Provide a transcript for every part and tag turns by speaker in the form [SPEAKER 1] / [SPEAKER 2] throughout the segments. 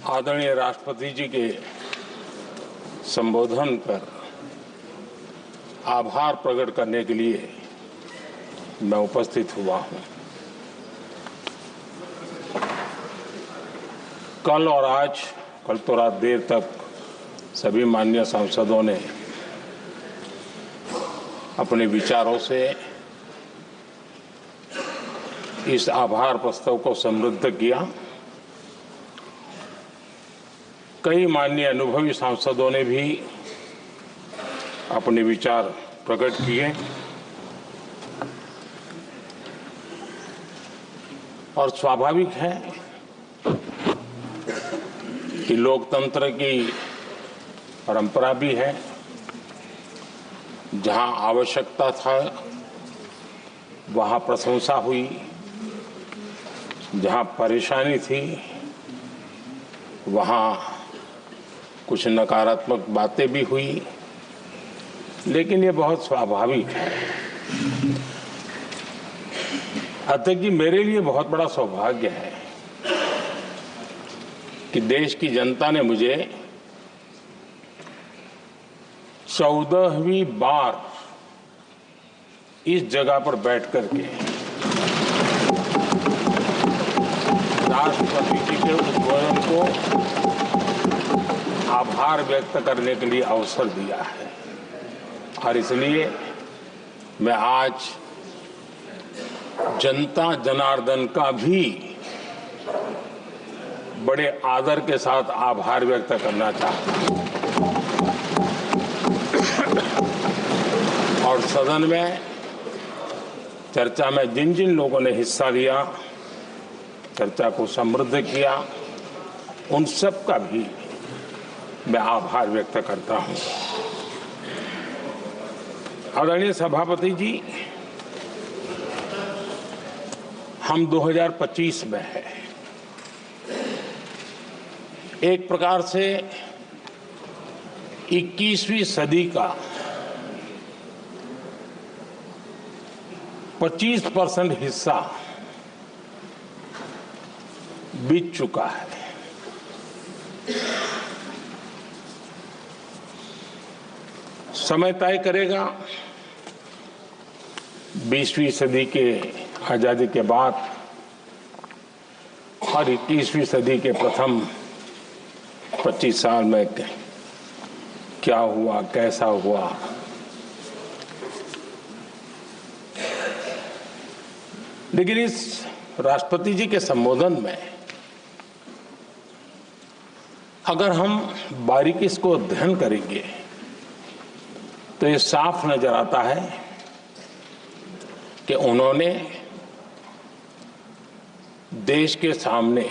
[SPEAKER 1] आदरणीय राष्ट्रपति जी के संबोधन पर आभार प्रकट करने के लिए मैं उपस्थित हुआ हूं। कल और आज, कल तो रात देर तक सभी माननीय सांसदों ने अपने विचारों से इस आभार प्रस्ताव को समृद्ध किया। कई माननीय अनुभवी सांसदों ने भी अपने विचार प्रकट किए और स्वाभाविक है कि लोकतंत्र की परंपरा भी है। जहां आवश्यकता था वहां प्रशंसा हुई, जहां परेशानी थी वहां कुछ नकारात्मक बातें भी हुई, लेकिन ये बहुत स्वाभाविक है। अतः कि मेरे लिए बहुत बड़ा सौभाग्य है कि देश की जनता ने मुझे 14वीं बार इस जगह पर बैठ करके राष्ट्रपति जी के उद्बोधन को आभार व्यक्त करने के लिए अवसर दिया है। और इसलिए मैं आज जनता जनार्दन का भी बड़े आदर के साथ आभार व्यक्त करना चाहता हूं। और सदन में चर्चा में जिन जिन लोगों ने हिस्सा लिया, चर्चा को समृद्ध किया, उन सब का भी मैं आभार व्यक्त करता हूं। आदरणीय सभापति जी, हम 2025 में हैं। एक प्रकार से 21वीं सदी का 25% हिस्सा बीत चुका है। समय तय करेगा 20वीं सदी के आजादी के बाद और 21वीं सदी के प्रथम 25 साल में क्या हुआ, कैसा हुआ। लेकिन इस राष्ट्रपति जी के संबोधन में अगर हम बारीकी को अध्ययन करेंगे तो ये साफ नजर आता है कि उन्होंने देश के सामने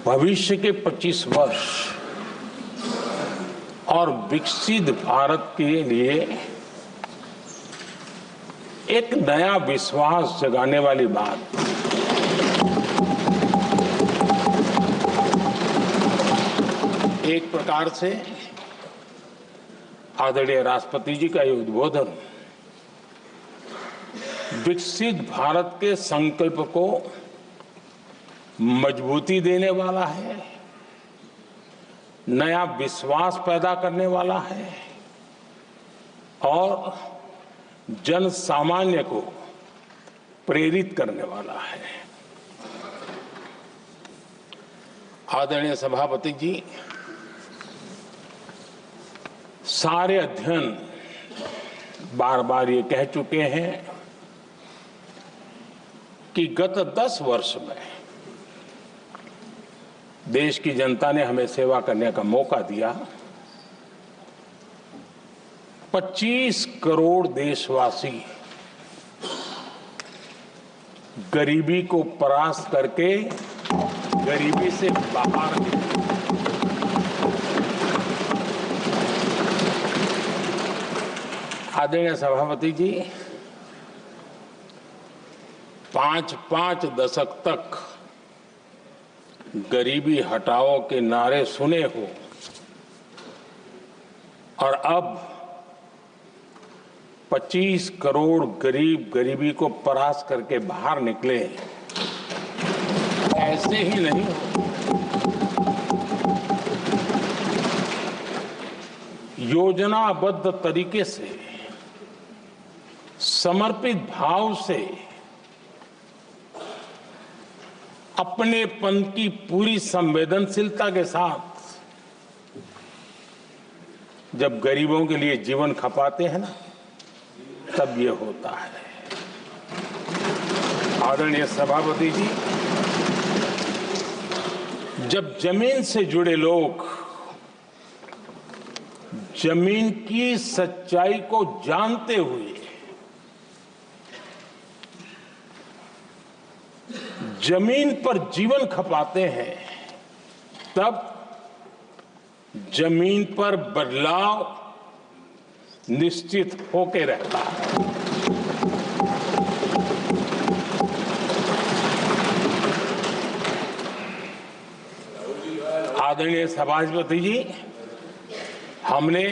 [SPEAKER 1] भविष्य के 25 वर्ष और विकसित भारत के लिए एक नया विश्वास जगाने वाली बात, एक प्रकार से आदरणीय राष्ट्रपति जी का ये उद्बोधन विकसित भारत के संकल्प को मजबूती देने वाला है, नया विश्वास पैदा करने वाला है और जन सामान्य को प्रेरित करने वाला है। आदरणीय सभापति जी, सारे अध्ययन बार बार ये कह चुके हैं कि गत 10 वर्ष में देश की जनता ने हमें सेवा करने का मौका दिया। 25 करोड़ देशवासी गरीबी को परास्त करके गरीबी से बाहर निकले। आदरणीय सभापति जी, 5 दशक तक गरीबी हटाओ के नारे सुने हो और अब 25 करोड़ गरीब गरीबी को परास्त करके बाहर निकले। ऐसे ही नहीं, योजनाबद्ध तरीके से, समर्पित भाव से, अपनेपन की पूरी संवेदनशीलता के साथ जब गरीबों के लिए जीवन खपाते हैं ना, तब ये होता है। आदरणीय सभापति जी, जब जमीन से जुड़े लोग जमीन की सच्चाई को जानते हुए जमीन पर जीवन खपाते हैं, तब जमीन पर बदलाव निश्चित होके रहता है। आदरणीय सभापति जी, हमने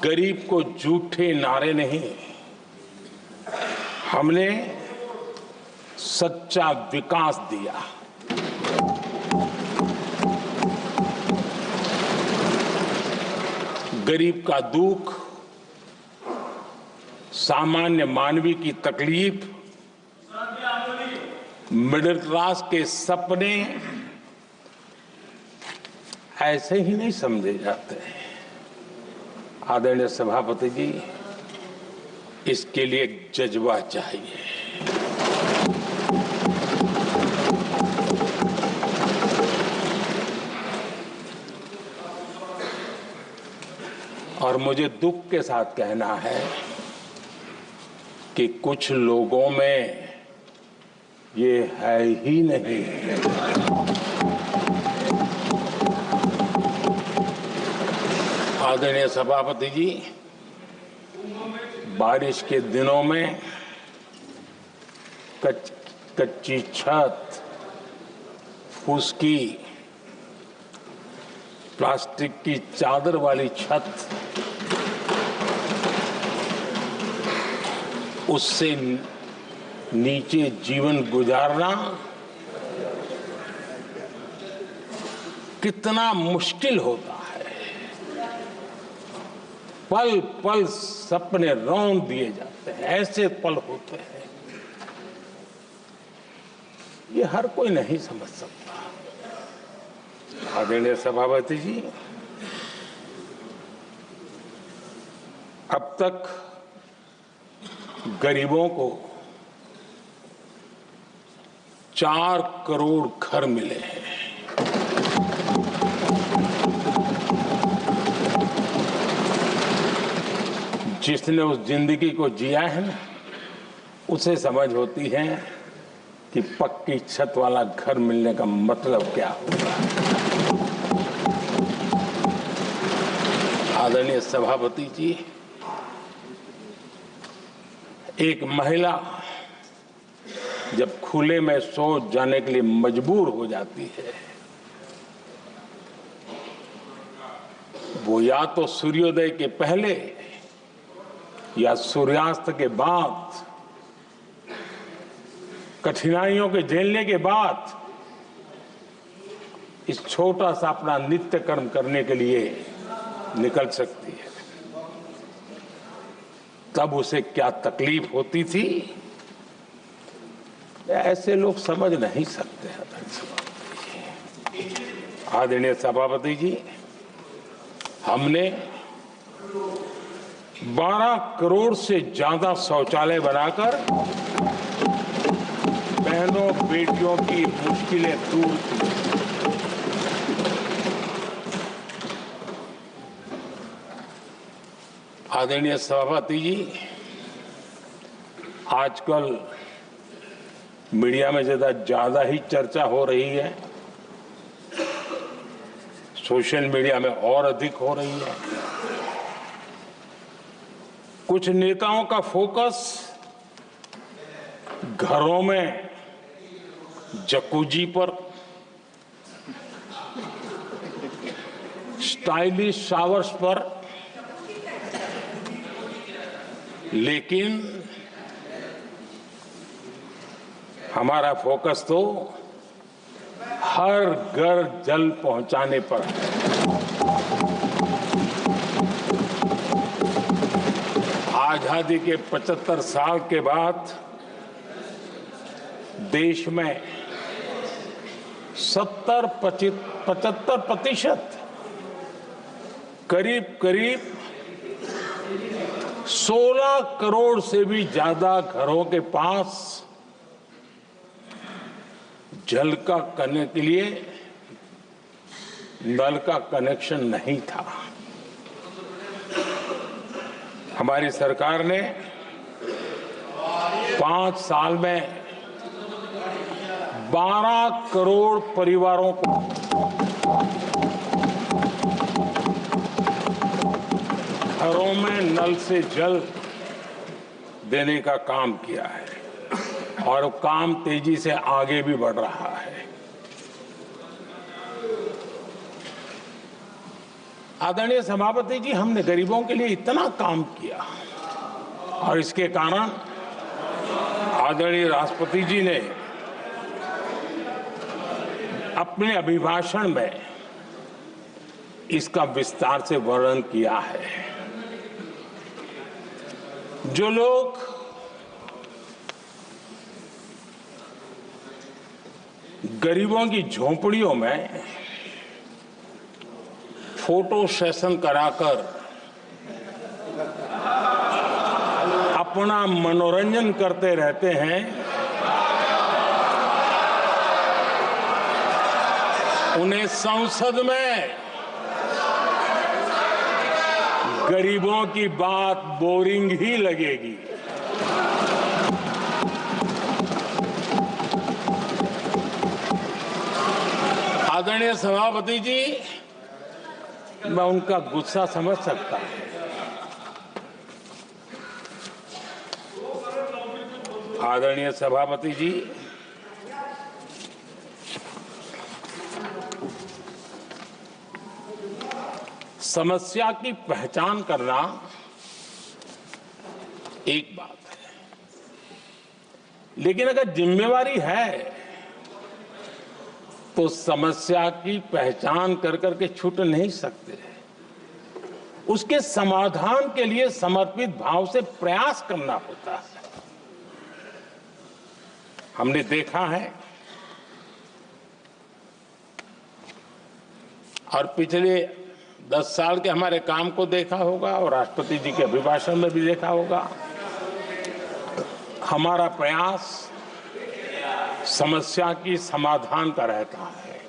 [SPEAKER 1] गरीब को झूठे नारे नहीं, हमने सच्चा विकास दिया। गरीब का दुख, सामान्य मानवी की तकलीफ, मिडिल क्लास के सपने ऐसे ही नहीं समझे जाते हैं। आदरणीय सभापति जी, इसके लिए एक जज्बा चाहिए। और मुझे दुख के साथ कहना है कि कुछ लोगों में ये है ही नहीं। आदरणीय सभापति जी, बारिश के दिनों में कच्ची छत, फुसकी, प्लास्टिक की चादर वाली छत, उससे नीचे जीवन गुजारना कितना मुश्किल होता है। पल पल सपने रौंद दिए जाते हैं, ऐसे पल होते हैं, ये हर कोई नहीं समझ सकता। आदरणीय सभापति जी, अब तक गरीबों को 4 करोड़ घर मिले हैं। जिसने उस जिंदगी को जिया है ना, उसे समझ होती है कि पक्की छत वाला घर मिलने का मतलब क्या होगा। आदरणीय सभापति जी, एक महिला जब खुले में शौच जाने के लिए मजबूर हो जाती है, वो या तो सूर्योदय के पहले या सूर्यास्त के बाद, कठिनाइयों के झेलने के बाद इस छोटा सा अपना नित्य कर्म करने के लिए निकल सकती है। तब उसे क्या तकलीफ होती थी, ऐसे लोग समझ नहीं सकते। आदरणीय सभापति जी, हमने 12 करोड़ से ज्यादा शौचालय बनाकर बहनों बेटियों की मुश्किलें दूर की। आदरणीय सभापति जी, आजकल मीडिया में ज्यादा ही चर्चा हो रही है, सोशल मीडिया में और अधिक हो रही है। कुछ नेताओं का फोकस घरों में जकूजी पर, स्टाइलिश शावर्स पर, लेकिन हमारा फोकस तो हर घर जल पहुंचाने पर है। आजादी के 75 साल के बाद देश में 75% करीब 16 करोड़ से भी ज्यादा घरों के पास जल का करने के लिए नल का कनेक्शन नहीं था। हमारी सरकार ने 5 साल में 12 करोड़ परिवारों को घरों में नल से जल देने का काम किया है और काम तेजी से आगे भी बढ़ रहा है। आदरणीय सभापति जी, हमने गरीबों के लिए इतना काम किया और इसके कारण आदरणीय राष्ट्रपति जी ने अपने अभिभाषण में इसका विस्तार से वर्णन किया है। जो लोग गरीबों की झोंपड़ियों में फोटो सेशन कराकर अपना मनोरंजन करते रहते हैं, उन्हें संसद में गरीबों की बात बोरिंग ही लगेगी। आदरणीय सभापति जी, मैं उनका गुस्सा समझ सकता हूं। आदरणीय सभापति जी, समस्या की पहचान करना एक बात है, लेकिन अगर जिम्मेवारी है तो समस्या की पहचान कर करके छूट नहीं सकते। उसके समाधान के लिए समर्पित भाव से प्रयास करना होता है। हमने देखा है और पिछले 10 साल के हमारे काम को देखा होगा और राष्ट्रपति जी के अभिभाषण में भी देखा होगा। हमारा प्रयास समस्या की समाधान का रहता है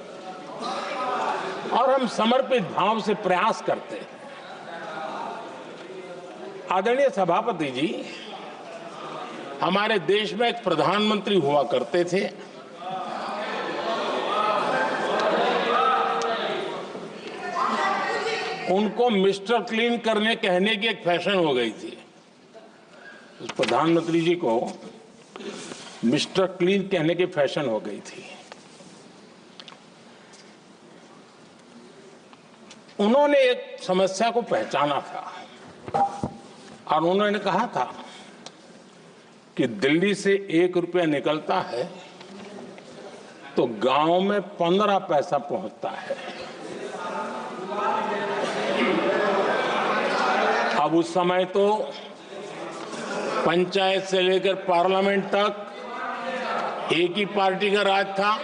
[SPEAKER 1] और हम समर्पित भाव से प्रयास करते हैं। आदरणीय सभापति जी, हमारे देश में एक प्रधानमंत्री हुआ करते थे। उनको मिस्टर क्लीन करने कहने की एक फैशन हो गई थी। उस प्रधानमंत्री जी को मिस्टर क्लीन कहने की फैशन हो गई थी। उन्होंने एक समस्या को पहचाना था और उन्होंने कहा था कि दिल्ली से 1 रुपया निकलता है तो गांव में 15 पैसा पहुंचता है। अब उस समय तो पंचायत से लेकर पार्लियामेंट तक एक ही पार्टी का राज था।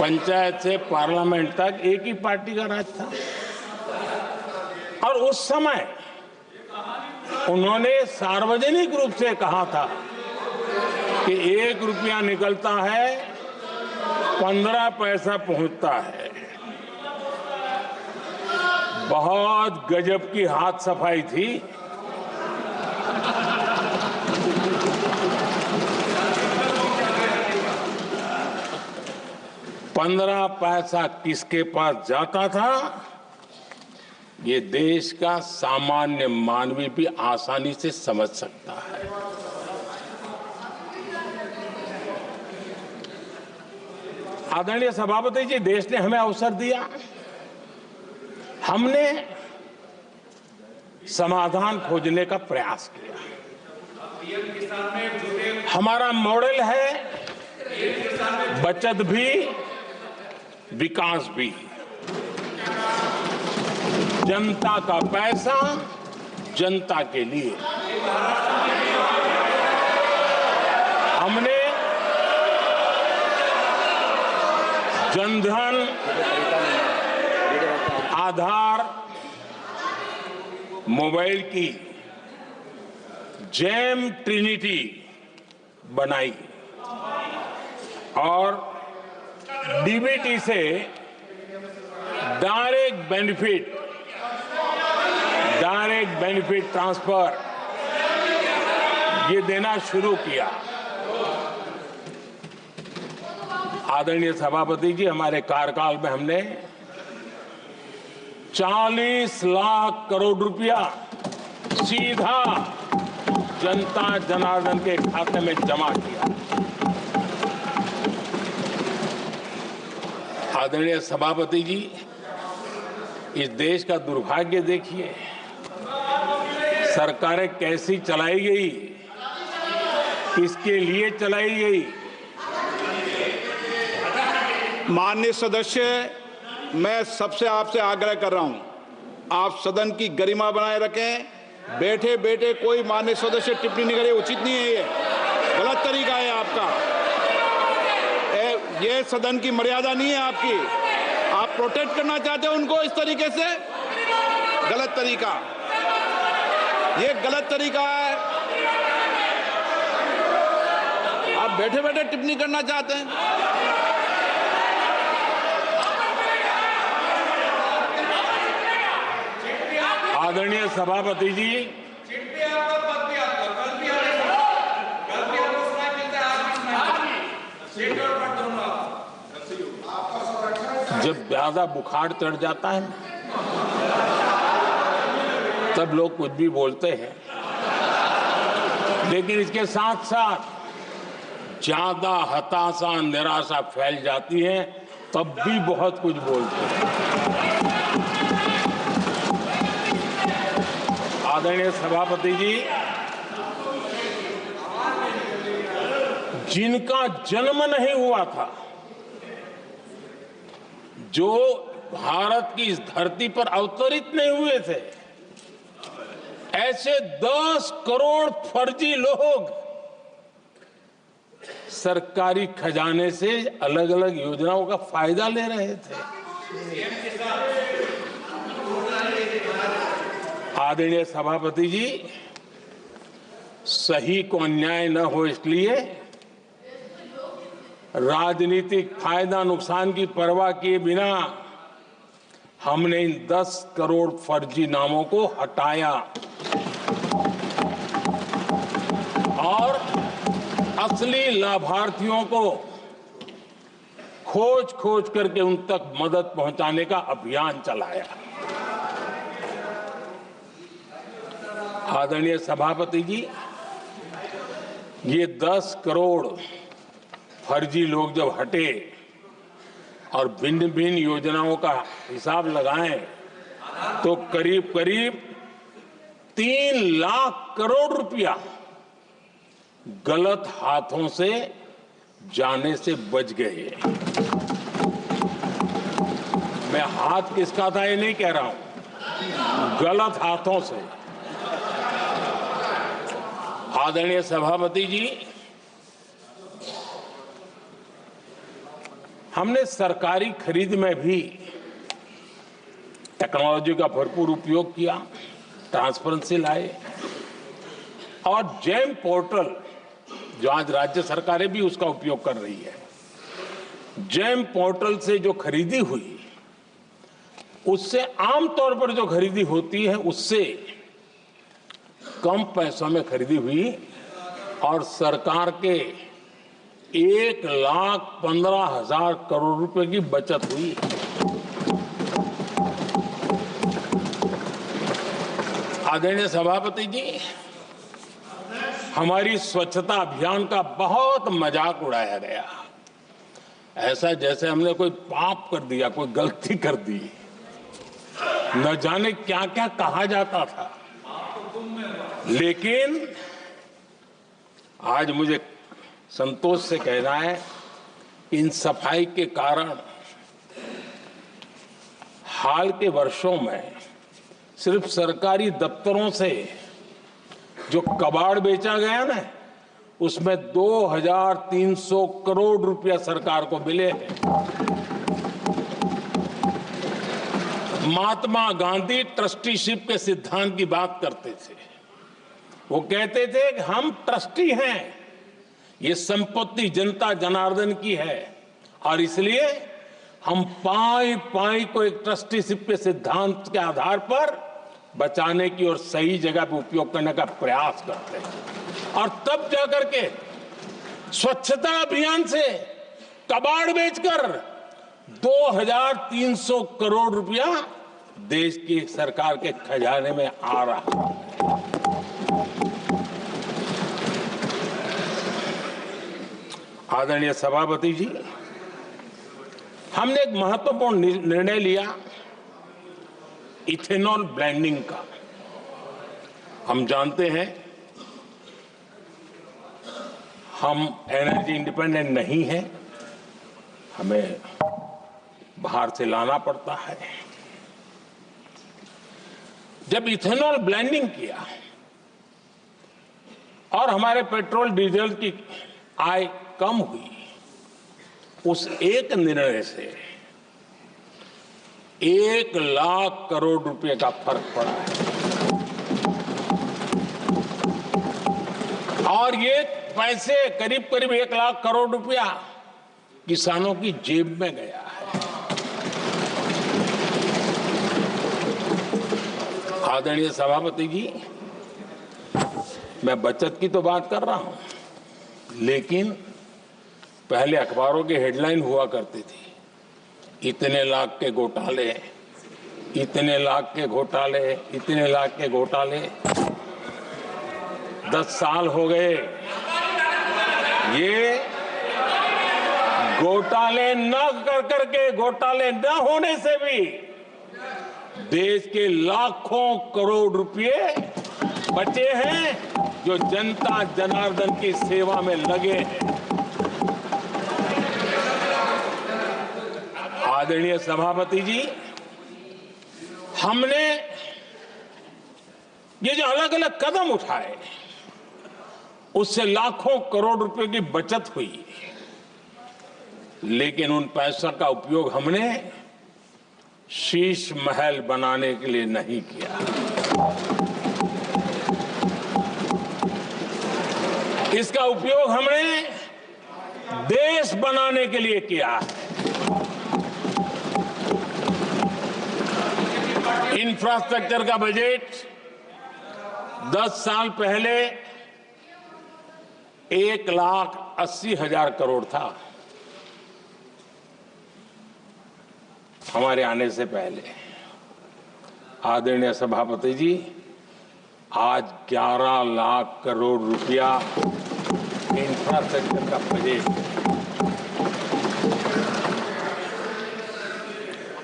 [SPEAKER 1] पंचायत से पार्लियामेंट तक एक ही पार्टी का राज था और उस समय उन्होंने सार्वजनिक रूप से कहा था कि 1 रुपया निकलता है 15 पैसा पहुंचता है। बहुत गजब की हाथ सफाई थी। पंद्रह पैसा किसके पास जाता था, ये देश का सामान्य मानवी भी आसानी से समझ सकता है। आदरणीय सभापति जी, देश ने हमें अवसर दिया, हमने समाधान खोजने का प्रयास किया। हमारा मॉडल है बचत भी, विकास भी। जनता का पैसा जनता के लिए। हमने जनधन, आधार, मोबाइल की जेम ट्रिनिटी बनाई और डीबीटी से डायरेक्ट बेनिफिट ट्रांसफर ये देना शुरू किया। आदरणीय सभापति जी, हमारे कार्यकाल में हमने 40 लाख करोड़ रुपया सीधा जनता जनार्दन के खाते में जमा किया। आदरणीय सभापति जी, इस देश का दुर्भाग्य देखिए, सरकारें कैसी चलाई गई, किसके लिए चलाई गई।
[SPEAKER 2] माननीय सदस्य, मैं सबसे आपसे आग्रह कर रहा हूं, आप सदन की गरिमा बनाए रखें। बैठे बैठे कोई माननीय सदस्य टिप्पणी नहीं करे, उचित नहीं है, ये गलत तरीका है आपका। ये सदन की मर्यादा नहीं है आपकी। आप प्रोटेक्ट करना चाहते हो उनको इस तरीके से, गलत तरीका, ये गलत तरीका है। आप बैठे बैठे टिप्पणी करना चाहते हैं।
[SPEAKER 1] आदरणीय सभापति जी, जब ज्यादा बुखार चढ़ जाता है तब लोग कुछ भी बोलते हैं, लेकिन इसके साथ साथ ज्यादा हताशा, निराशा फैल जाती है, तब भी बहुत कुछ बोलते हैं। आदरणीय सभापति जी, जिनका जन्म नहीं हुआ था, जो भारत की इस धरती पर अवतरित नहीं हुए थे, ऐसे 10 करोड़ फर्जी लोग सरकारी खजाने से अलग अलग योजनाओं का फायदा ले रहे थे। आदरणीय सभापति जी, सही को अन्याय न हो इसलिए राजनीतिक फायदा नुकसान की परवाह किए बिना हमने इन 10 करोड़ फर्जी नामों को हटाया और असली लाभार्थियों को खोज करके उन तक मदद पहुंचाने का अभियान चलाया। आदरणीय सभापति जी, ये 10 करोड़ फर्जी लोग जब हटे और भिन्न भिन्न योजनाओं का हिसाब लगाएं तो करीब करीब 3 लाख करोड़ रुपया गलत हाथों से जाने से बच गए। मैं हाथ किसका था ये नहीं कह रहा हूं, गलत हाथों से। आदरणीय सभापति जी, हमने सरकारी खरीद में भी टेक्नोलॉजी का भरपूर उपयोग किया, ट्रांसपेरेंसी लाए और जेम पोर्टल, जो आज राज्य सरकारें भी उसका उपयोग कर रही है, जेम पोर्टल से जो खरीदी हुई, उससे आमतौर पर जो खरीदी होती है उससे कम पैसों में खरीदी हुई और सरकार के 1,15,000 करोड़ रुपए की बचत हुई। आदरणीय सभापति जी, हमारी स्वच्छता अभियान का बहुत मजाक उड़ाया गया, ऐसा जैसे हमने कोई पाप कर दिया, कोई गलती कर दी, न जाने क्या क्या कहा जाता था। लेकिन आज मुझे संतोष से कहना है कि इन सफाई के कारण हाल के वर्षों में सिर्फ सरकारी दफ्तरों से जो कबाड़ बेचा गया ना, उसमें 2300 करोड़ रुपया सरकार को मिले हैं। महात्मा गांधी ट्रस्टीशिप के सिद्धांत की बात करते थे। वो कहते थे कि हम ट्रस्टी हैं, ये संपत्ति जनता जनार्दन की है और इसलिए हम पाई पाई को एक ट्रस्टीशिप के सिद्धांत के आधार पर बचाने की और सही जगह पर उपयोग करने का प्रयास करते हैं। और तब जाकर के स्वच्छता अभियान से कबाड़ बेचकर 2300 करोड़ रुपया देश की सरकार के खजाने में आ रहा है। आदरणीय सभापति जी, हमने एक महत्वपूर्ण निर्णय लिया इथेनॉल ब्लेंडिंग का। हम जानते हैं हम एनर्जी इंडिपेंडेंट नहीं है, हमें बाहर से लाना पड़ता है। जब इथेनॉल ब्लेंडिंग किया और हमारे पेट्रोल डीजल की आय कम हुई, उस एक निर्णय से 1 लाख करोड़ रुपए का फर्क पड़ा है। और ये पैसे करीब करीब 1 लाख करोड़ रुपया किसानों की जेब में गया है। आदरणीय सभापति जी, मैं बचत की तो बात कर रहा हूं, लेकिन पहले अखबारों की हेडलाइन हुआ करती थी, इतने लाख के घोटाले, इतने लाख के घोटाले, इतने लाख के घोटाले। 10 साल हो गए, ये घोटाले न कर करके, घोटाले न होने से भी देश के लाखों करोड़ रुपए बचे हैं जो जनता जनार्दन की सेवा में लगे हैं। आदरणीय सभापति जी, हमने ये जो अलग अलग कदम उठाए, उससे लाखों करोड़ रुपए की बचत हुई, लेकिन उन पैसों का उपयोग हमने शीश महल बनाने के लिए नहीं किया। इसका उपयोग हमने देश बनाने के लिए किया है। इंफ्रास्ट्रक्चर का बजट 10 साल पहले 1,80,000 करोड़ था, हमारे आने से पहले। आदरणीय सभापति जी, आज 11 लाख करोड़ रुपया इंफ्रास्ट्रक्चर का बजट।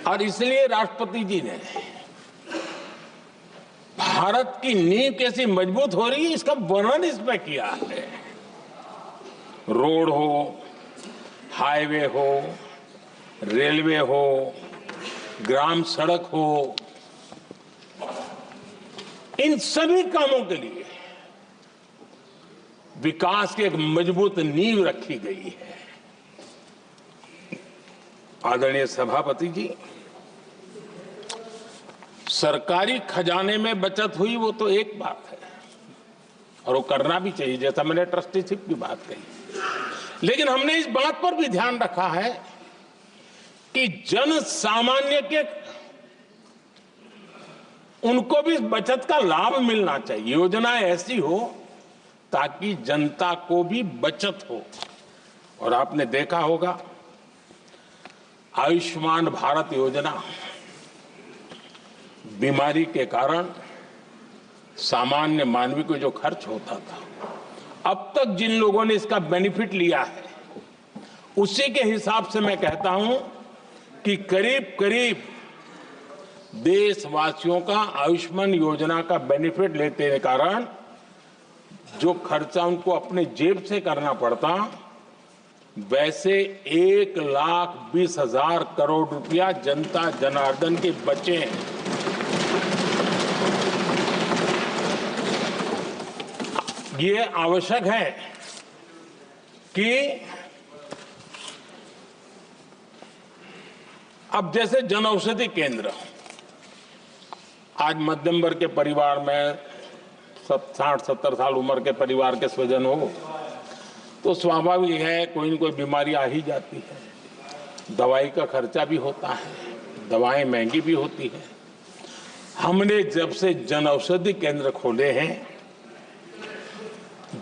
[SPEAKER 1] और इसलिए राष्ट्रपति जी ने भारत की नींव कैसी मजबूत हो रही है, इसका वर्णन इसमें किया है। रोड हो, हाईवे हो, रेलवे हो, ग्राम सड़क हो, इन सभी कामों के लिए विकास की एक मजबूत नींव रखी गई है। आदरणीय सभापति जी, सरकारी खजाने में बचत हुई वो तो एक बात है, और वो करना भी चाहिए, जैसा मैंने ट्रस्टीशिप की बात कही। लेकिन हमने इस बात पर भी ध्यान रखा है कि जन सामान्य के उनको भी बचत का लाभ मिलना चाहिए। योजनाएं ऐसी हो ताकि जनता को भी बचत हो। और आपने देखा होगा, आयुष्मान भारत योजना बीमारी के कारण सामान्य मानवी को जो खर्च होता था, अब तक जिन लोगों ने इसका बेनिफिट लिया है, उसी के हिसाब से मैं कहता हूं कि करीब करीब देशवासियों का आयुष्मान योजना का बेनिफिट लेते के कारण जो खर्चा उनको अपने जेब से करना पड़ता, वैसे 1,20,000 करोड़ रुपया जनता जनार्दन के बचे हैं। ये आवश्यक है कि अब जैसे जन औषधि केंद्र, आज मध्यम वर्ग के परिवार में 60-70 साल उम्र के परिवार के स्वजन हो तो स्वाभाविक है कोई न कोई बीमारी आ ही जाती है, दवाई का खर्चा भी होता है, दवाएं महंगी भी होती है। हमने जब से जन औषधि केंद्र खोले हैं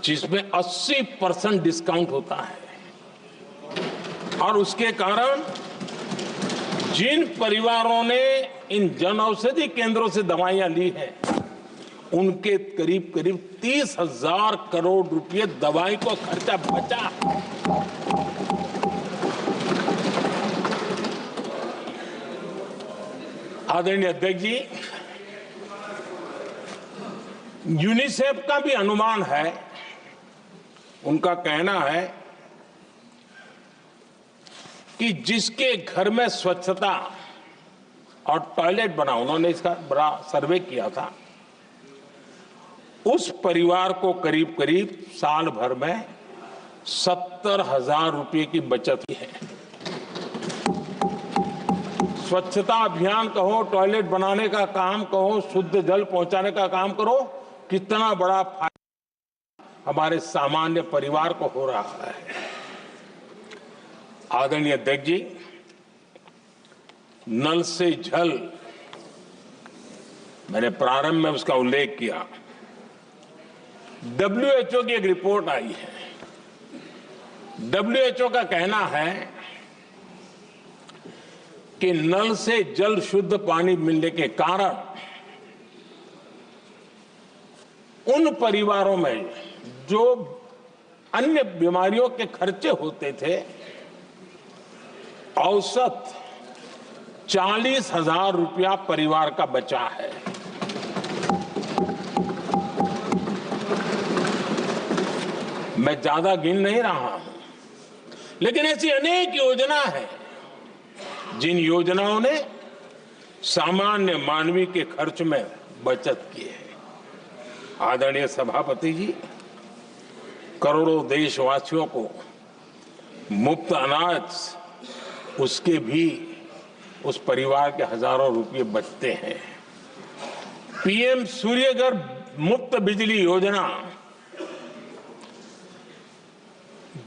[SPEAKER 1] जिसमें 80% डिस्काउंट होता है, और उसके कारण जिन परिवारों ने इन जन औषधि केंद्रों से दवाइयां ली हैं उनके करीब करीब 30,000 करोड़ रुपए दवाई को खर्चा बचा। आदरणीय अध्यक्ष जी, यूनिसेफ का भी अनुमान है, उनका कहना है कि जिसके घर में स्वच्छता और टॉयलेट बना, उन्होंने इसका बड़ा सर्वे किया था, उस परिवार को करीब करीब साल भर में 70,000 रुपए की बचत है। स्वच्छता अभियान कहो, टॉयलेट बनाने का काम कहो, शुद्ध जल पहुंचाने का काम करो, कितना बड़ा फायदा हमारे सामान्य परिवार को हो रहा है। आदरणीय अध्यक्ष जी, नल से जल, मैंने प्रारंभ में उसका उल्लेख किया। WHO की एक रिपोर्ट आई है। WHO का कहना है कि नल से जल शुद्ध पानी मिलने के कारण उन परिवारों में जो अन्य बीमारियों के खर्चे होते थे, औसत 40,000 रुपया परिवार का बचा है। मैं ज्यादा गिन नहीं रहा हूं, लेकिन ऐसी अनेक योजना है जिन योजनाओं ने सामान्य मानवीय के खर्च में बचत की है। आदरणीय सभापति जी, करोड़ों देशवासियों को मुफ्त अनाज, उसके भी उस परिवार के हजारों रुपये बचते हैं। PM सूर्यघर मुफ्त बिजली योजना,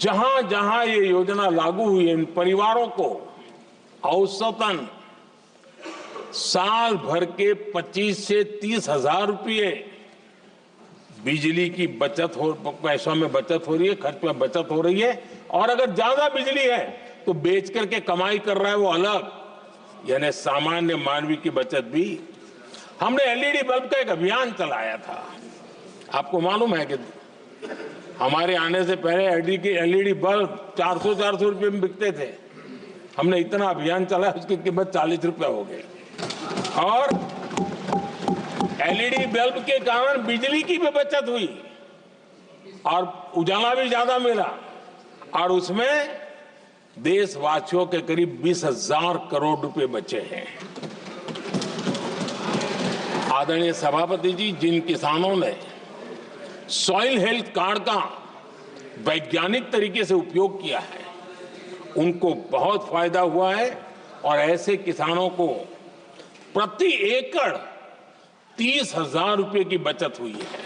[SPEAKER 1] जहां जहां ये योजना लागू हुई, इन परिवारों को औसतन साल भर के 25 से 30,000 रुपये बिजली की बचत हो, पैसों में बचत हो रही है, खर्च में बचत हो रही है। और अगर ज्यादा बिजली है तो बेच करके कमाई कर रहा है वो अलग, यानी सामान्य मानवीय की बचत भी। हमने LED बल्ब का एक अभियान चलाया था। आपको मालूम है कि हमारे आने से पहले LED बल्ब 400 रुपये में बिकते थे। हमने इतना अभियान चलाया, उसकी कीमत 40 रुपये हो गई। और LED बल्ब के कारण बिजली की भी बचत हुई और उजाला भी ज्यादा मिला, और उसमें देशवासियों के करीब 20,000 करोड़ रुपए बचे हैं। आदरणीय सभापति जी, जिन किसानों ने सॉइल हेल्थ कार्ड का वैज्ञानिक तरीके से उपयोग किया है, उनको बहुत फायदा हुआ है, और ऐसे किसानों को प्रति एकड़ 30,000 रुपए की बचत हुई है।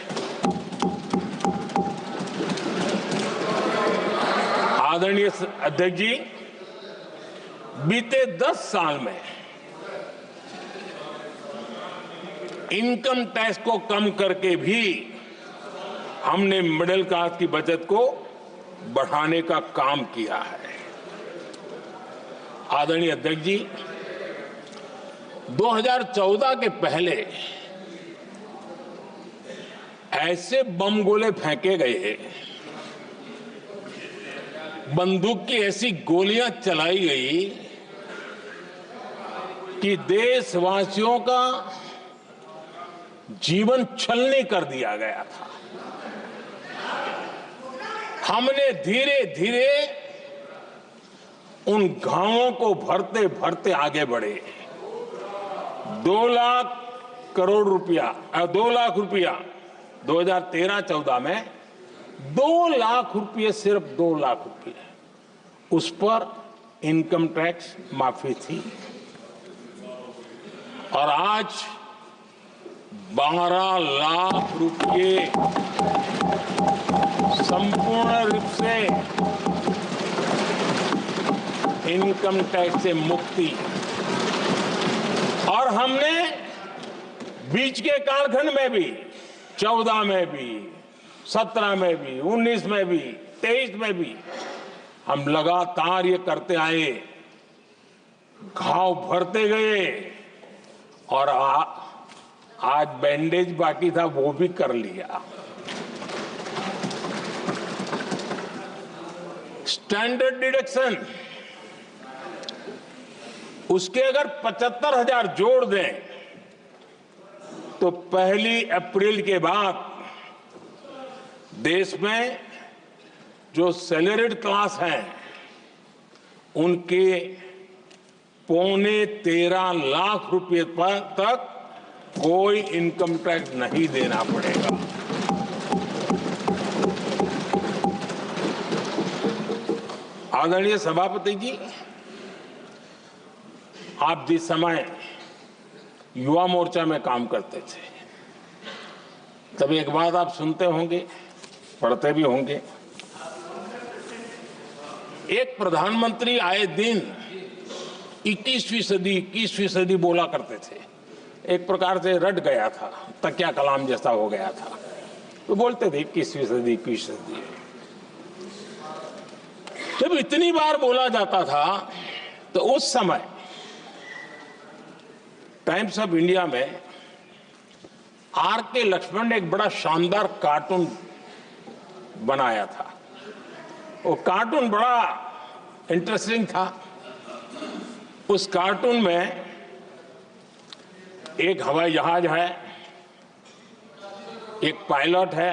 [SPEAKER 1] आदरणीय अध्यक्ष जी, बीते 10 साल में इनकम टैक्स को कम करके भी हमने मिडिल क्लास की बचत को बढ़ाने का काम किया है। आदरणीय अध्यक्ष जी, 2014 के पहले ऐसे बम गोले फेंके गए, बंदूक की ऐसी गोलियां चलाई गई कि देशवासियों का जीवन छलनी कर दिया गया था। हमने धीरे धीरे उन घावों को भरते भरते आगे बढ़े। 2 लाख करोड़ रुपया 2 लाख रुपया 2013-14 में 2 लाख रुपये, सिर्फ 2 लाख रुपये उस पर इनकम टैक्स माफी थी। और आज 12 लाख रुपये संपूर्ण रूप से इनकम टैक्स से मुक्ति। और हमने बीच के कालखंड में भी 14 में भी 17 में भी 19 में भी 23 में भी हम लगातार ये करते आए, घाव भरते गए और आज बैंडेज बाकी था वो भी कर लिया। स्टैंडर्ड डिडक्शन उसके अगर 75,000 जोड़ दें तो 1 अप्रैल के बाद देश में जो सैलरीड क्लास हैं उनके 13.25 लाख रुपए पर तक कोई इनकम टैक्स नहीं देना पड़ेगा। आदरणीय सभापति जी, आप जिस समय युवा मोर्चा में काम करते थे तब एक बात आप सुनते होंगे, पढ़ते भी होंगे। एक प्रधानमंत्री आए दिन 21वीं सदी बोला करते थे। एक प्रकार से रट गया था, तकिया कलाम जैसा हो गया था, तो बोलते थे 21वीं सदी। जब इतनी बार बोला जाता था तो उस समय टाइम्स ऑफ इंडिया में आर.के. लक्ष्मण ने एक बड़ा शानदार कार्टून बनाया था। वो कार्टून बड़ा इंटरेस्टिंग था। उस कार्टून में एक हवाई जहाज है, एक पायलट है।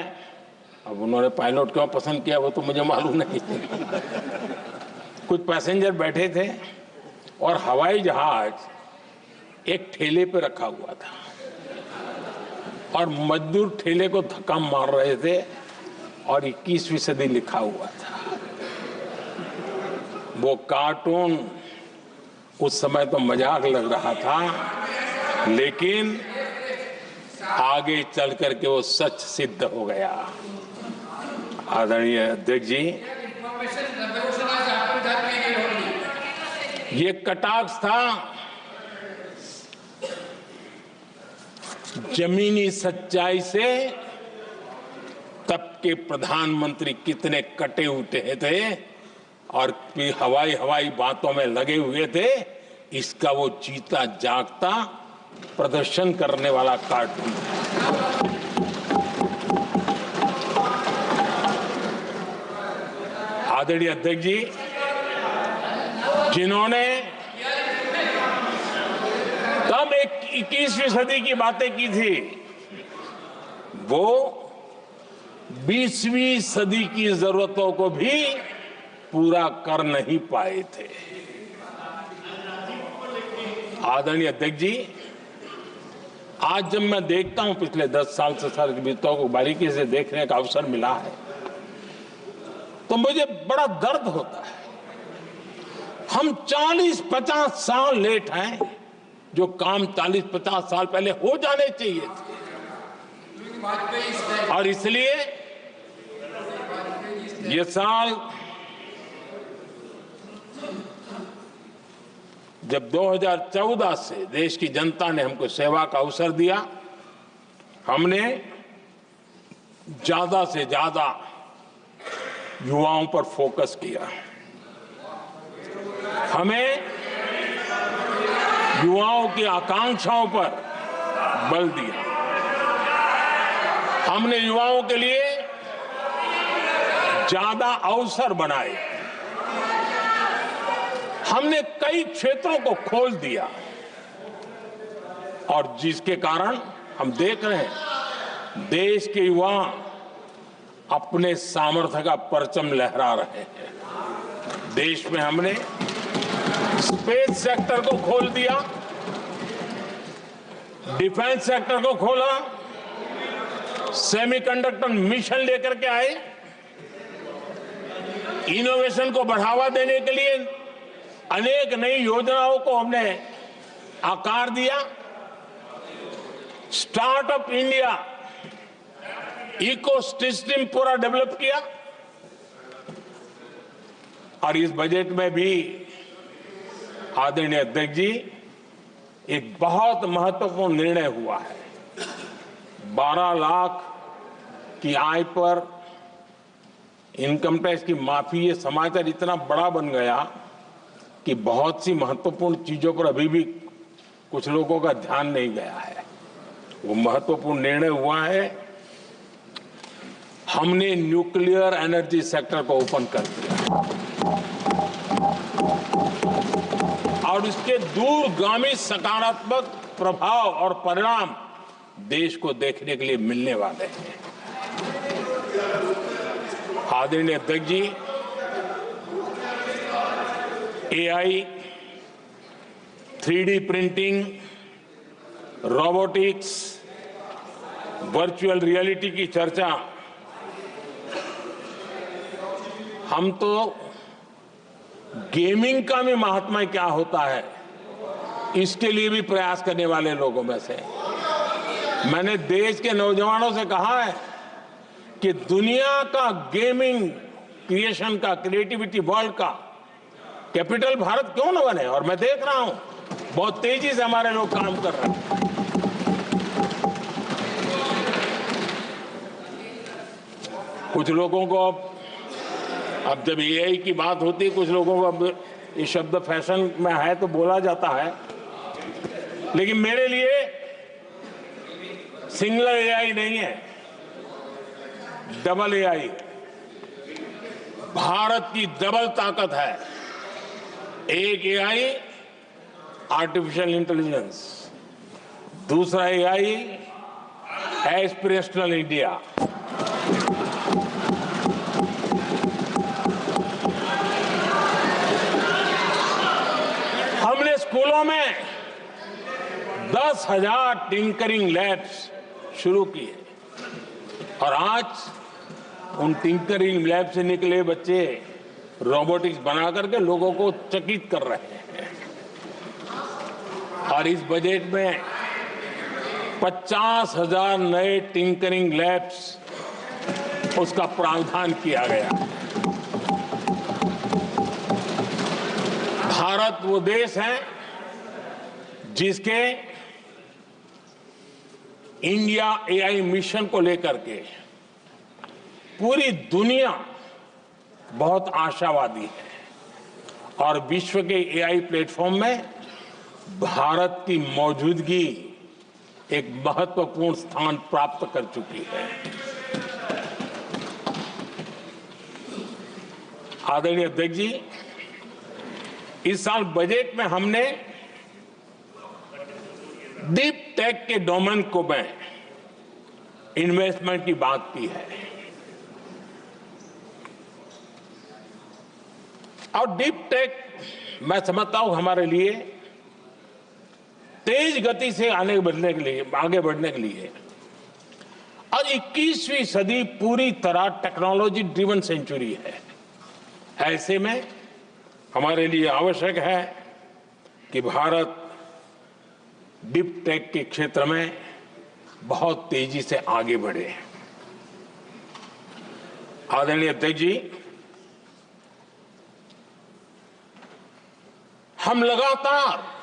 [SPEAKER 1] अब उन्होंने पायलट क्यों पसंद किया वो तो मुझे मालूम नहीं। कुछ पैसेंजर बैठे थे और हवाई जहाज एक ठेले पे रखा हुआ था और मजदूर ठेले को धक्का मार रहे थे और 21वीं सदी लिखा हुआ था। वो कार्टून उस समय तो मजाक लग रहा था, लेकिन आगे चल करके वो सच सिद्ध हो गया। आदरणीय अध्यक्ष जी, ये कटाक्ष था जमीनी सच्चाई से। तब के प्रधानमंत्री कितने कटे उठे थे और हवाई बातों में लगे हुए थे, इसका वो जीता जागता प्रदर्शन करने वाला कार्टून है। आदरणीय अध्यक्ष जी, जिन्होंने तब 21वीं सदी की बातें की थी, वो 20वीं सदी की जरूरतों को भी पूरा कर नहीं पाए थे। आदरणीय अध्यक्ष जी, आज जब मैं देखता हूं पिछले 10 साल से सारी बीतों को बारीकी से देखने का अवसर मिला है तो मुझे बड़ा दर्द होता है। हम 40-50 साल लेट हैं, जो काम 40-50 साल पहले हो जाने चाहिए थे। और इसलिए ये साल जब 2014 से देश की जनता ने हमको सेवा का अवसर दिया, हमने ज्यादा से ज्यादा युवाओं पर फोकस किया। हमें युवाओं की आकांक्षाओं पर बल दिया। हमने युवाओं के लिए ज्यादा अवसर बनाए। हमने कई क्षेत्रों को खोल दिया और जिसके कारण हम देख रहे हैं देश के युवा अपने सामर्थ्य का परचम लहरा रहे हैं। देश में हमने स्पेस सेक्टर को खोल दिया, डिफेंस सेक्टर को खोला, सेमीकंडक्टर मिशन लेकर के आए, इनोवेशन को बढ़ावा देने के लिए अनेक नई योजनाओं को हमने आकार दिया। स्टार्टअप इंडिया इकोसिस्टम पूरा डेवलप किया। और इस बजट में भी आदरणीय अध्यक्ष जी एक बहुत महत्वपूर्ण निर्णय हुआ है। 12 लाख की आय पर इनकम टैक्स की माफी, ये समाचार इतना बड़ा बन गया कि बहुत सी महत्वपूर्ण चीजों पर अभी भी कुछ लोगों का ध्यान नहीं गया है। वो महत्वपूर्ण निर्णय हुआ है, हमने न्यूक्लियर एनर्जी सेक्टर को ओपन कर दिया और इसके दूरगामी सकारात्मक प्रभाव और परिणाम देश को देखने के लिए मिलने वाले हैं। आदरणीय अध्यक्ष जी, AI, 3D printing, robotics, virtual reality की चर्चा हम तो गेमिंग का भी महात्मा क्या होता है इसके लिए भी प्रयास करने वाले लोगों में से। मैंने देश के नौजवानों से कहा है कि दुनिया का गेमिंग क्रिएशन का, क्रिएटिविटी वर्ल्ड का कैपिटल भारत क्यों न बने। और मैं देख रहा हूं बहुत तेजी से हमारे लोग काम कर रहे हैं। कुछ लोगों को अब जब एआई की बात होती है, कुछ लोगों को अब ये शब्द फैशन में है तो बोला जाता है, लेकिन मेरे लिए सिंगल एआई नहीं है, डबल एआई। भारत की डबल ताकत है। एक एआई आर्टिफिशियल इंटेलिजेंस, दूसरा एआई एस्पिरेशनल इंडिया। हमने स्कूलों में 10,000 टिंकरिंग लैब्स शुरू किए और आज उन टिंकरिंग लैब से निकले बच्चे रोबोटिक्स बना करके लोगों को चकित कर रहे हैं। और इस बजट में 50,000 नए टिंकरिंग लैब्स उसका प्रावधान किया गया। भारत वो देश है जिसके इंडिया एआई मिशन को लेकर के पूरी दुनिया बहुत आशावादी है और विश्व के एआई प्लेटफॉर्म में भारत की मौजूदगी एक महत्वपूर्ण स्थान प्राप्त कर चुकी है। आदरणीय अध्यक्ष जी, इस साल बजट में हमने डीप टेक के डोमेन को में इन्वेस्टमेंट की बात की है और डीप टेक मैं समझता हूं हमारे लिए तेज गति से आगे बढ़ने के लिए और 21वीं सदी पूरी तरह टेक्नोलॉजी ड्रिवन सेंचुरी है। ऐसे में हमारे लिए आवश्यक है कि भारत डीप टेक के क्षेत्र में बहुत तेजी से आगे बढ़े। आदरणीय अध्यक्ष जी, हम लगातार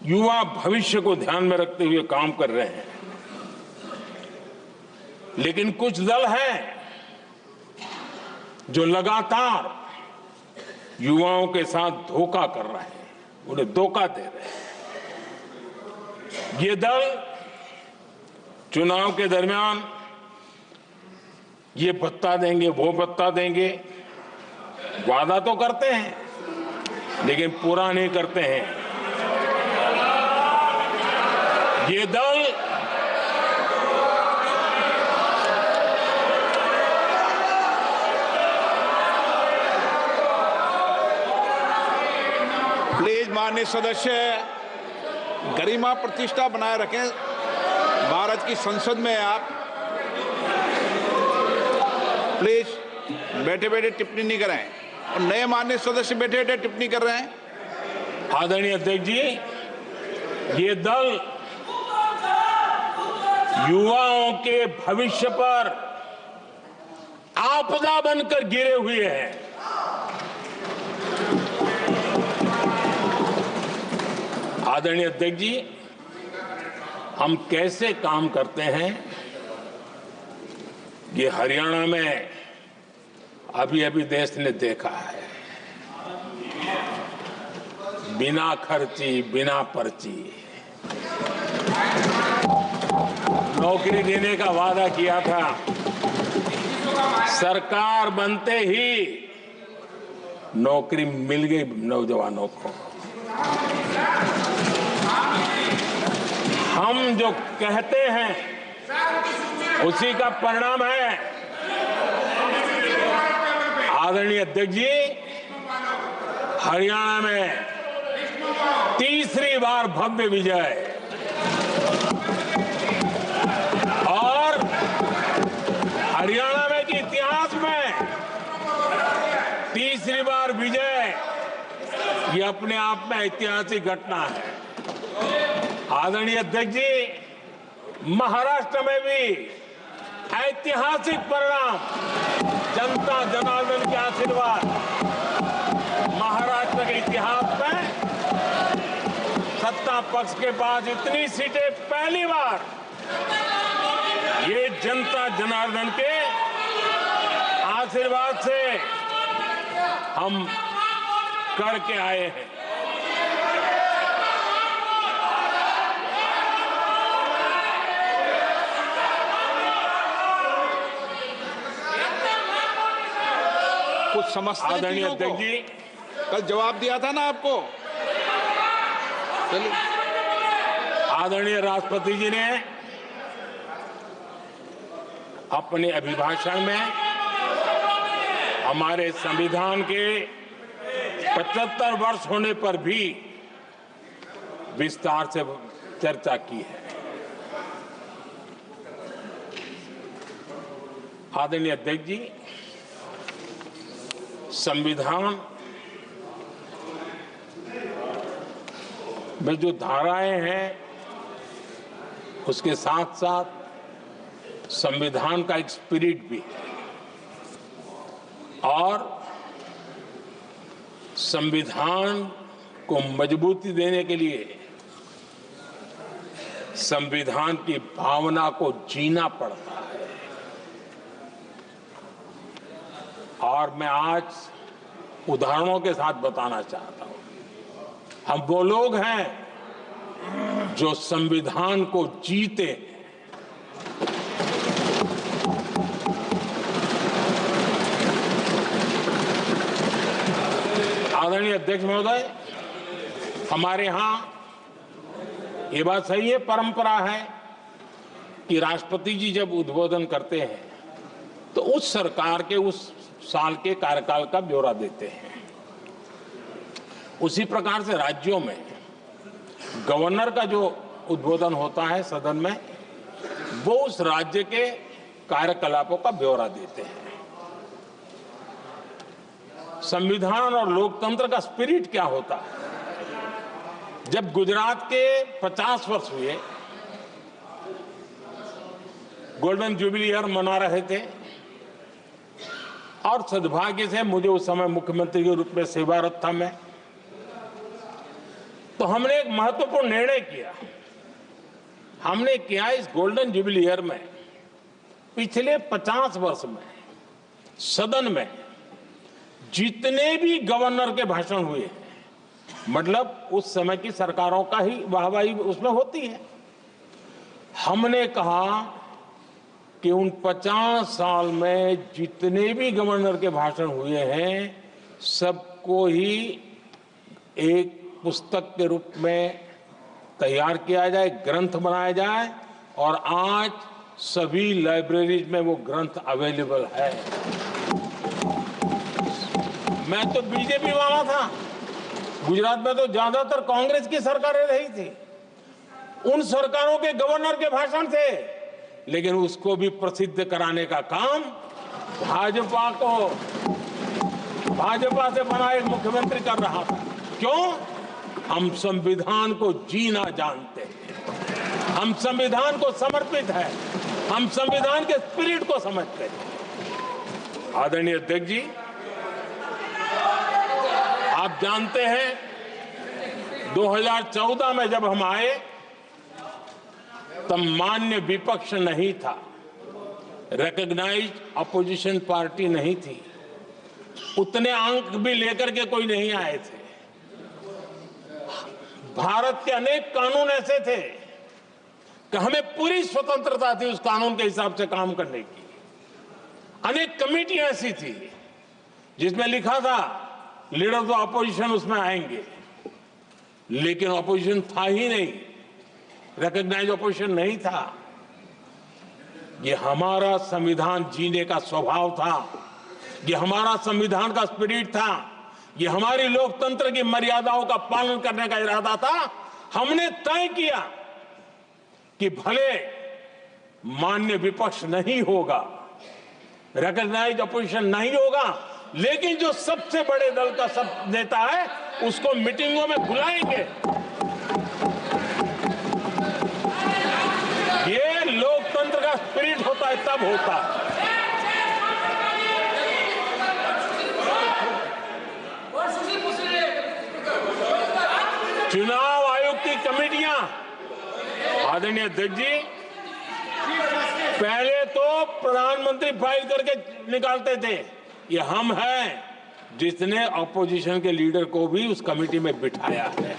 [SPEAKER 1] युवा भविष्य को ध्यान में रखते हुए काम कर रहे हैं, लेकिन कुछ दल हैं जो लगातार युवाओं के साथ धोखा कर रहे हैं, उन्हें धोखा दे रहे हैं। ये दल चुनाव के दरमियान ये भत्ता देंगे, वो भत्ता देंगे, वादा तो करते हैं लेकिन पूरा नहीं करते हैं। ये दल
[SPEAKER 2] प्लीज माननीय सदस्य गरिमा प्रतिष्ठा बनाए रखें। भारत की संसद में आप प्लीज बैठे बैठे टिप्पणी नहीं करें, और नए माननीय सदस्य बैठे बैठे टिप्पणी कर रहे हैं।
[SPEAKER 1] आदरणीय अध्यक्ष जी, ये दल युवाओं के भविष्य पर आपदा बनकर गिरे हुए हैं। आदरणीय अध्यक्ष जी, हम कैसे काम करते हैं ये हरियाणा में अभी अभी देश ने देखा है। बिना खर्ची, बिना पर्ची नौकरी देने का वादा किया था, सरकार बनते ही नौकरी मिल गई नौजवानों को। हम जो कहते हैं उसी का परिणाम है। आदरणीय अध्यक्ष जी, हरियाणा में तीसरी बार भव्य विजय और हरियाणा में के इतिहास में तीसरी बार विजय, ये अपने आप में ऐतिहासिक घटना है। आदरणीय अध्यक्ष जी, महाराष्ट्र में भी ऐतिहासिक परिणाम, जनता जनार्दन के आशीर्वाद। महाराष्ट्र के इतिहास में सत्ता पक्ष के पास इतनी सीटें पहली बार, ये जनता जनार्दन के आशीर्वाद से हम करके आए हैं।
[SPEAKER 2] कुछ समझते हैं
[SPEAKER 1] आदरणीय
[SPEAKER 2] चीजों को?
[SPEAKER 1] अध्यक्ष जी,
[SPEAKER 2] कल जवाब दिया था ना आपको। चलिए।
[SPEAKER 1] आदरणीय राष्ट्रपति जी ने अपने अभिभाषण में हमारे संविधान के 75 वर्ष होने पर भी विस्तार से चर्चा की है। आदरणीय अध्यक्ष जी, संविधान में जो धाराएं हैं उसके साथ साथ संविधान का एक स्पिरिट भी है, और संविधान को मजबूती देने के लिए संविधान की भावना को जीना पड़ता है। और मैं आज उदाहरणों के साथ बताना चाहता हूं, हम वो लोग हैं जो संविधान को जीते हैं। आदरणीय अध्यक्ष महोदय, हमारे यहां ये बात सही है, परंपरा है कि राष्ट्रपति जी जब उद्बोधन करते हैं तो उस सरकार के उस साल के कार्यकाल का ब्यौरा देते हैं। उसी प्रकार से राज्यों में गवर्नर का जो उद्बोधन होता है सदन में, वो उस राज्य के कार्यकलापों का ब्यौरा देते हैं। संविधान और लोकतंत्र का स्पिरिट क्या होता है? जब गुजरात के 50 वर्ष हुए, गोल्डन जुबली ईयर मना रहे थे, और सद्भाग्य से मुझे उस समय मुख्यमंत्री के रूप में सेवारत था मैं, तो हमने एक महत्वपूर्ण निर्णय किया। हमने किया इस गोल्डन जुबली ईयर में पिछले 50 वर्ष में सदन में जितने भी गवर्नर के भाषण हुए, मतलब उस समय की सरकारों का ही वाहवाही उसमें होती है, हमने कहा कि उन 50 साल में जितने भी गवर्नर के भाषण हुए हैं सबको ही एक पुस्तक के रूप में तैयार किया जाए, ग्रंथ बनाया जाए, और आज सभी लाइब्रेरीज में वो ग्रंथ अवेलेबल है। मैं तो बीजेपी वाला था, गुजरात में तो ज्यादातर कांग्रेस की सरकारें रही थी, उन सरकारों के गवर्नर के भाषण थे, लेकिन उसको भी प्रसिद्ध कराने का काम भाजपा से बना एक मुख्यमंत्री कर रहा था। क्यों? हम संविधान को जीना जानते हैं, हम संविधान को समर्पित है, हम संविधान के स्पिरिट को समझते हैं। आदरणीय अध्यक्ष जी, आप जानते हैं 2014 में जब हम आए तब मान्य विपक्ष नहीं था, रिकॉग्नाइज्ड अपोजिशन पार्टी नहीं थी, उतने अंक भी लेकर के कोई नहीं आए थे। भारत के अनेक कानून ऐसे थे कि हमें पूरी स्वतंत्रता थी उस कानून के हिसाब से काम करने की। अनेक कमेटियां ऐसी थी जिसमें लिखा था लीडर्स ऑफ अपोजिशन उसमें आएंगे, लेकिन अपोजिशन था ही नहीं, रिकॉग्नाइज अपोजिशन नहीं था। ये हमारा संविधान जीने का स्वभाव था, ये हमारा संविधान का स्पिरिट था, ये हमारी लोकतंत्र की मर्यादाओं का पालन करने का इरादा था। हमने तय किया कि भले मान्य विपक्ष नहीं होगा, रिकॉग्नाइज अपोजिशन नहीं होगा, लेकिन जो सबसे बड़े दल का सब नेता है उसको मीटिंगों में बुलाएंगे। ये लोकतंत्र का स्पिरिट होता है, तब होता है। चुनाव आयोग की कमेटियां, आदरणीय अध्यक्ष जी, पहले तो प्रधानमंत्री फाइल करके निकालते थे। ये हम हैं जिसने अपोजिशन के लीडर को भी उस कमेटी में बिठाया है।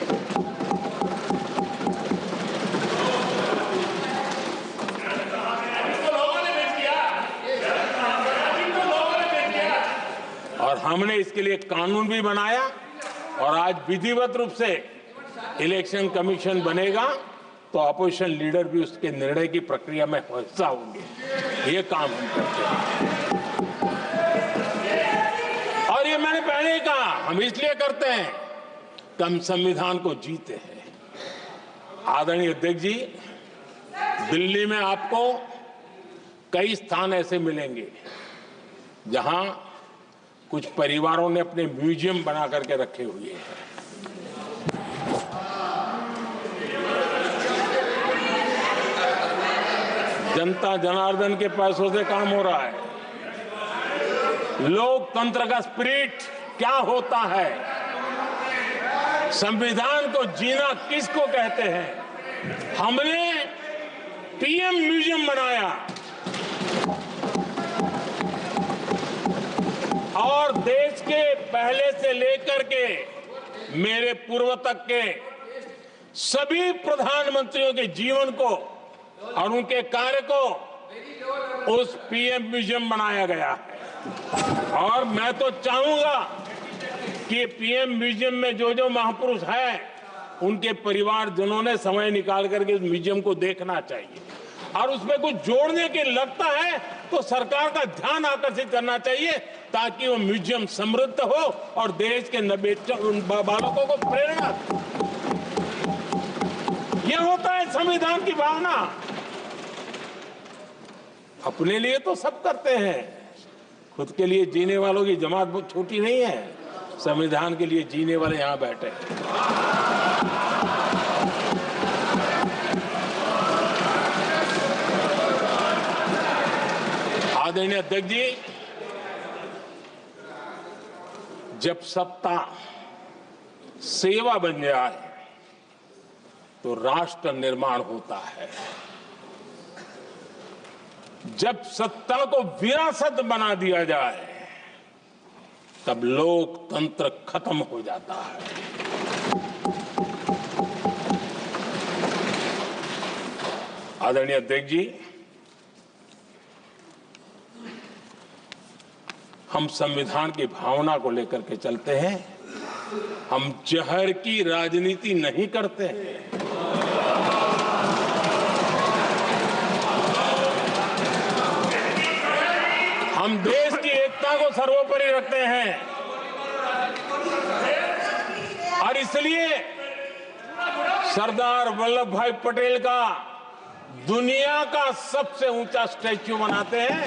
[SPEAKER 1] और हमने इसके लिए कानून भी बनाया और आज विधिवत रूप से इलेक्शन कमीशन बनेगा तो अपोजिशन लीडर भी उसके निर्णय की प्रक्रिया में हिस्सा होंगे। ये काम हम करते हैं और ये मैंने पहले ही कहा, हम इसलिए करते हैं कि हम संविधान को जीते हैं। आदरणीय अध्यक्ष जी, दिल्ली में आपको कई स्थान ऐसे मिलेंगे जहां कुछ परिवारों ने अपने म्यूजियम बना करके रखे हुए हैं। जनता जनार्दन के पैसों से काम हो रहा है। लोकतंत्र का स्पिरिट क्या होता है, संविधान को जीना किसको कहते हैं। हमने पीएम म्यूजियम बनाया और देश के पहले से लेकर के मेरे पूर्व तक के सभी प्रधानमंत्रियों के जीवन को और उनके कार्य को उस पीएम म्यूजियम बनाया गया है। और मैं तो चाहूंगा कि पीएम म्यूजियम में जो जो महापुरुष हैं उनके परिवारजनों ने समय निकाल करके उस म्यूजियम को देखना चाहिए और उसमें कुछ जोड़ने के लगता है तो सरकार का ध्यान आकर्षित करना चाहिए ताकि वो म्यूजियम समृद्ध हो और देश के बालकों को प्रेरणा दे। ये होता है संविधान की भावना। अपने लिए तो सब करते हैं, खुद के लिए जीने वालों की जमात बहुत छोटी नहीं है। संविधान के लिए जीने वाले यहां बैठे हैं। आदरणीय अध्यक्ष जी, जब सत्ता सेवा बन जाए तो राष्ट्र निर्माण होता है। जब सत्ता को विरासत बना दिया जाए तब लोकतंत्र खत्म हो जाता है। आदरणीय अध्यक्ष जी, हम संविधान की भावना को लेकर के चलते हैं। हम जहर की राजनीति नहीं करते हैं। हम देश की एकता को सर्वोपरि रखते हैं और इसलिए सरदार वल्लभ भाई पटेल का दुनिया का सबसे ऊंचा स्टैच्यू बनाते हैं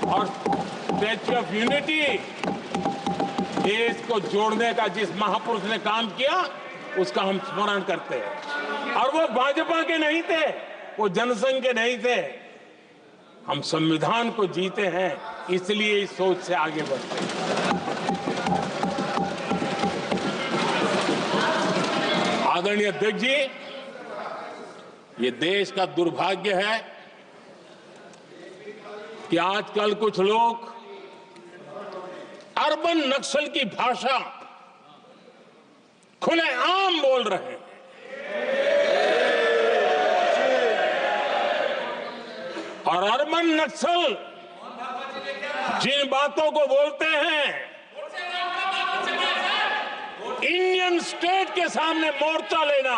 [SPEAKER 1] और स्टैच्यू ऑफ यूनिटी देश को जोड़ने का जिस महापुरुष ने काम किया उसका हम स्मरण करते हैं। और वो भाजपा के नहीं थे, वो जनसंघ के नहीं थे। हम संविधान को जीते हैं, इसलिए इस सोच से आगे बढ़ते हैं। आदरणीय अध्यक्ष जी, ये देश का दुर्भाग्य है कि आजकल कुछ लोग अर्बन नक्सल की भाषा खुलेआम बोल रहे हैं। और अर्बन नक्सल जिन बातों को बोलते हैं, इंडियन स्टेट के सामने मोर्चा लेना,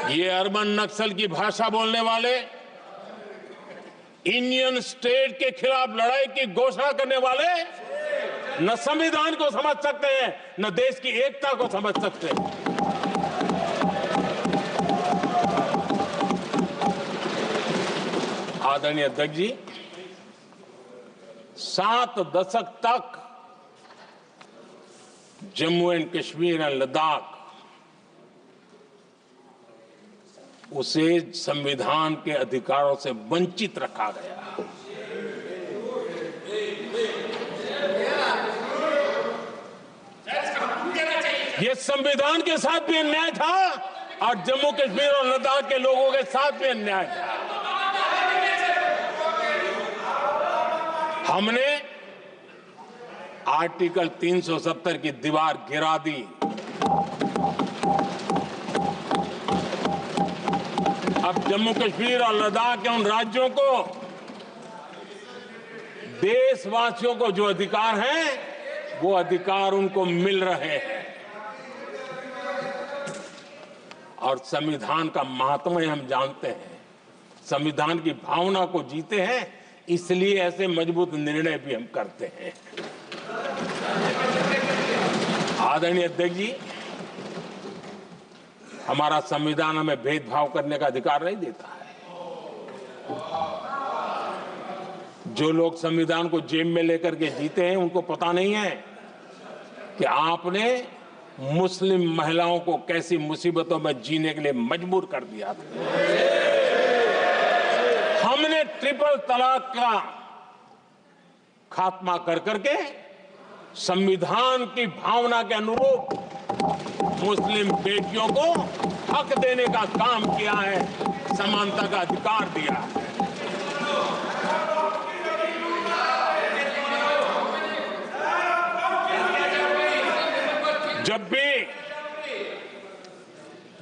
[SPEAKER 1] ये अर्बन नक्सल की भाषा बोलने वाले इंडियन स्टेट के खिलाफ लड़ाई की घोषणा करने वाले न संविधान को समझ सकते हैं, न देश की एकता को समझ सकते हैं। आदरणीय अध्यक्ष जी, 7 दशक तक जम्मू एंड कश्मीर और लद्दाख उसे संविधान के अधिकारों से वंचित रखा गया। ये संविधान के साथ भी अन्याय था और जम्मू कश्मीर और लद्दाख के लोगों के साथ भी अन्याय था। हमने आर्टिकल 370 की दीवार गिरा दी। अब जम्मू कश्मीर और लद्दाख के उन राज्यों को, देशवासियों को जो अधिकार हैं, वो अधिकार उनको मिल रहे हैं। और संविधान का महात्म्य हम जानते हैं, संविधान की भावना को जीते हैं, इसलिए ऐसे मजबूत निर्णय भी हम करते हैं। आदरणीय अध्यक्ष जी, हमारा संविधान हमें भेदभाव करने का अधिकार नहीं देता है। जो लोग संविधान को जेब में लेकर के जीते हैं, उनको पता नहीं है कि आपने मुस्लिम महिलाओं को कैसी मुसीबतों में जीने के लिए मजबूर कर दिया था। हमने ट्रिपल तलाक का खात्मा कर करके संविधान की भावना के अनुरूप मुस्लिम बेटियों को हक देने का काम किया है, समानता का अधिकार दिया है। जब भी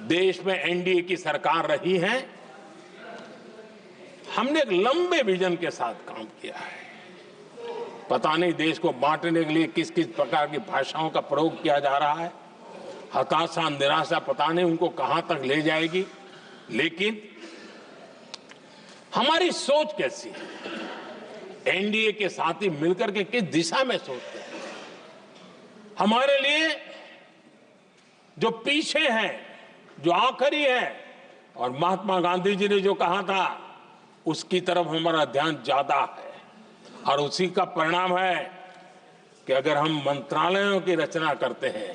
[SPEAKER 1] देश में एनडीए की सरकार रही है, हमने एक लंबे विजन के साथ काम किया है। पता नहीं देश को बांटने के लिए किस किस प्रकार की भाषाओं का प्रयोग किया जा रहा है। हताशा, निराशा पता नहीं उनको कहां तक ले जाएगी, लेकिन हमारी सोच कैसी है, एनडीए के साथी मिलकर के किस दिशा में सोचते हैं। हमारे लिए जो पीछे है, जो आखिरी है, और महात्मा गांधी जी ने जो कहा था, उसकी तरफ हमारा ध्यान ज्यादा है। और उसी का परिणाम है कि अगर हम मंत्रालयों की रचना करते हैं,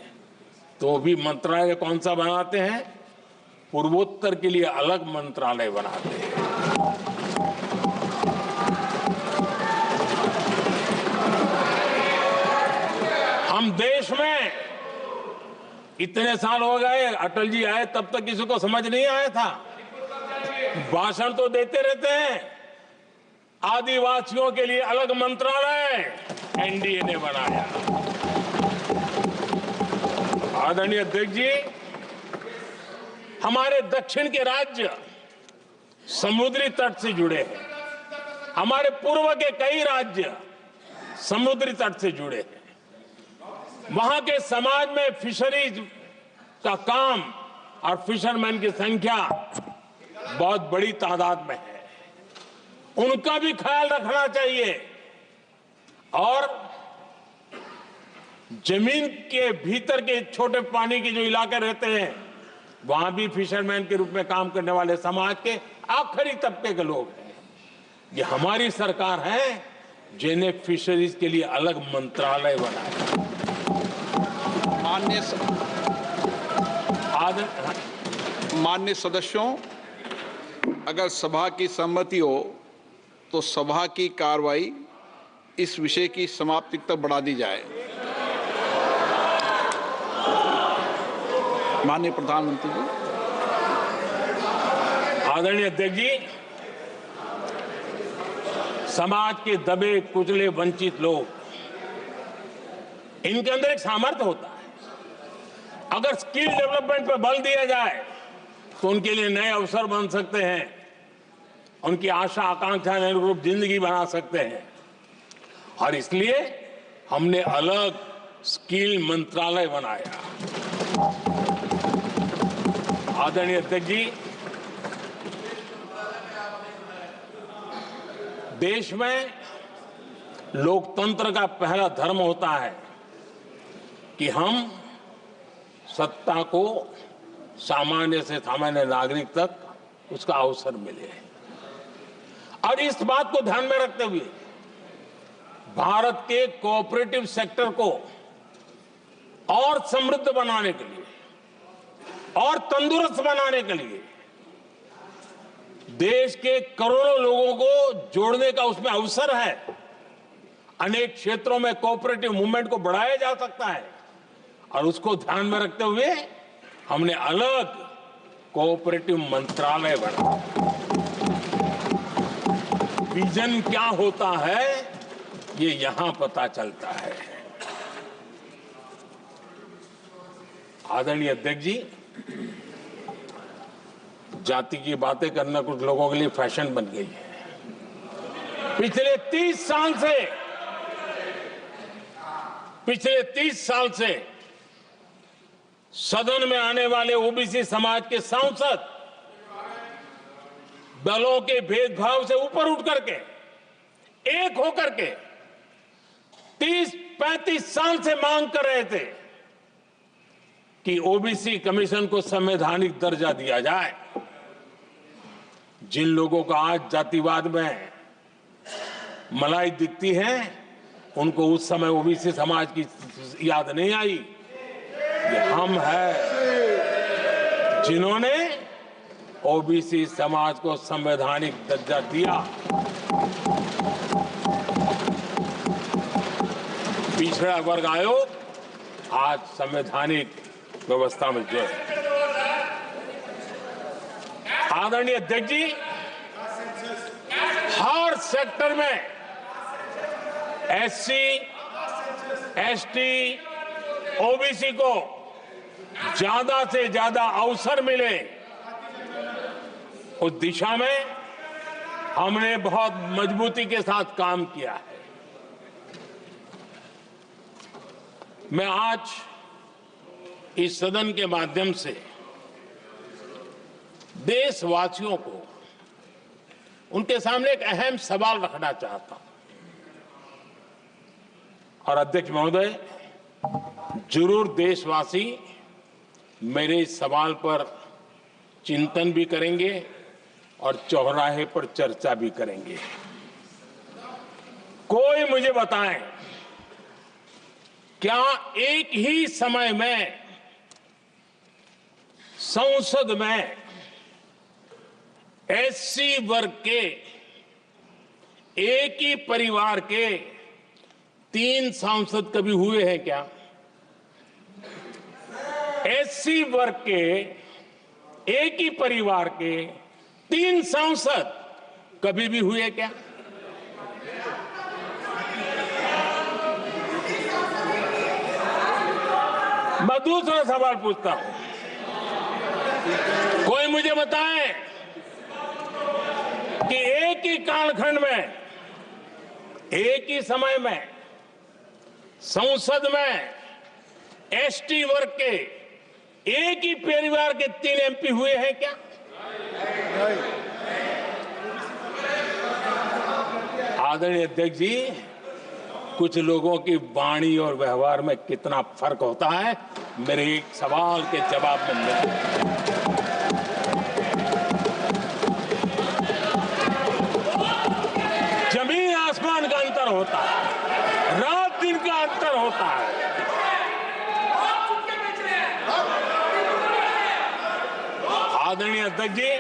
[SPEAKER 1] तो भी मंत्रालय कौन सा बनाते हैं? पूर्वोत्तर के लिए अलग मंत्रालय बनाते हैं। हम देश में इतने साल हो गए, अटल जी आए तब तक किसी को समझ नहीं आया था। भाषण तो देते रहते हैं। आदिवासियों के लिए अलग मंत्रालय एनडीए ने बनाया। आदरणीय अध्यक्ष जी, हमारे दक्षिण के राज्य समुद्री तट से जुड़े हैं। हमारे पूर्व के कई राज्य समुद्री तट से जुड़े हैं। वहां के समाज में फिशरीज का काम और फिशरमैन की संख्या बहुत बड़ी तादाद में है। उनका भी ख्याल रखना चाहिए। और जमीन के भीतर के छोटे पानी के जो इलाके रहते हैं वहां भी फिशरमैन के रूप में काम करने वाले समाज के आखिरी तबके के लोग हैं। ये हमारी सरकार है जिन्हें फिशरीज के लिए अलग मंत्रालय बनाया।
[SPEAKER 2] माननीय सदस्यों, अगर सभा की सहमति हो तो सभा की कार्रवाई इस विषय की समाप्ति तक बढ़ा दी जाए। माननीय प्रधानमंत्री जी।
[SPEAKER 1] आदरणीय अध्यक्ष जी, समाज के दबे कुचले वंचित लोग, इनके अंदर एक सामर्थ्य होता है। अगर स्किल डेवलपमेंट पर बल दिया जाए तो उनके लिए नए अवसर बन सकते हैं, उनकी आशा आकांक्षा के अनुरूप जिंदगी बना सकते हैं। और इसलिए हमने अलग स्किल मंत्रालय बनाया। आदरणीय अध्यक्ष जी, देश में लोकतंत्र का पहला धर्म होता है कि हम सत्ता को सामान्य से सामान्य नागरिक तक उसका अवसर मिले। और इस बात को ध्यान में रखते हुए भारत के कोऑपरेटिव सेक्टर को और समृद्ध बनाने के लिए और तंदुरुस्त बनाने के लिए देश के करोड़ों लोगों को जोड़ने का उसमें अवसर है। अनेक क्षेत्रों में कोऑपरेटिव मूवमेंट को बढ़ाया जा सकता है और उसको ध्यान में रखते हुए हमने अलग कोऑपरेटिव मंत्रालय बनाया। विजन क्या होता है ये यहां पता चलता है। आदरणीय अध्यक्ष जी, जाति की बातें करना कुछ लोगों के लिए फैशन बन गई है। पिछले 30 साल से सदन में आने वाले ओबीसी समाज के सांसद दलों के भेदभाव से ऊपर उठ करके एक होकर के 30-35 साल से मांग कर रहे थे कि ओबीसी कमीशन को संवैधानिक दर्जा दिया जाए। जिन लोगों को आज जातिवाद में मलाई दिखती है उनको उस समय ओबीसी समाज की याद नहीं आई। ये हम हैं जिन्होंने ओबीसी समाज को संवैधानिक दर्जा दिया। पिछड़ा वर्ग आयोग आज संवैधानिक व्यवस्था में जो है। आदरणीय अध्यक्ष जी, हर सेक्टर में एससी, एसटी, ओबीसी को ज्यादा से ज्यादा अवसर मिले, उस दिशा में हमने बहुत मजबूती के साथ काम किया है। मैं आज इस सदन के माध्यम से देशवासियों को उनके सामने एक अहम सवाल रखना चाहता हूं। और अध्यक्ष महोदय, जरूर देशवासी मेरे इस सवाल पर चिंतन भी करेंगे और चौराहे पर चर्चा भी करेंगे। कोई मुझे बताएं, क्या एक ही समय में संसद में एससी वर्ग के एक ही परिवार के 3 सांसद कभी हुए हैं क्या? एससी वर्ग के एक ही परिवार के 3 सांसद कभी भी हुए क्या? मैं दूसरा सवाल पूछता हूं, कोई मुझे बताए कि एक ही कालखंड में एक ही समय में संसद में एसटी वर्ग के एक ही परिवार के 3 एमपी हुए हैं क्या? आदरणीय अध्यक्ष जी, कुछ लोगों की वाणी और व्यवहार में कितना फर्क होता है, मेरे एक सवाल के जवाब में मिलता। जमीन आसमान का अंतर होता है, रात दिन का अंतर होता है। आदरणीय अध्यक्ष जी,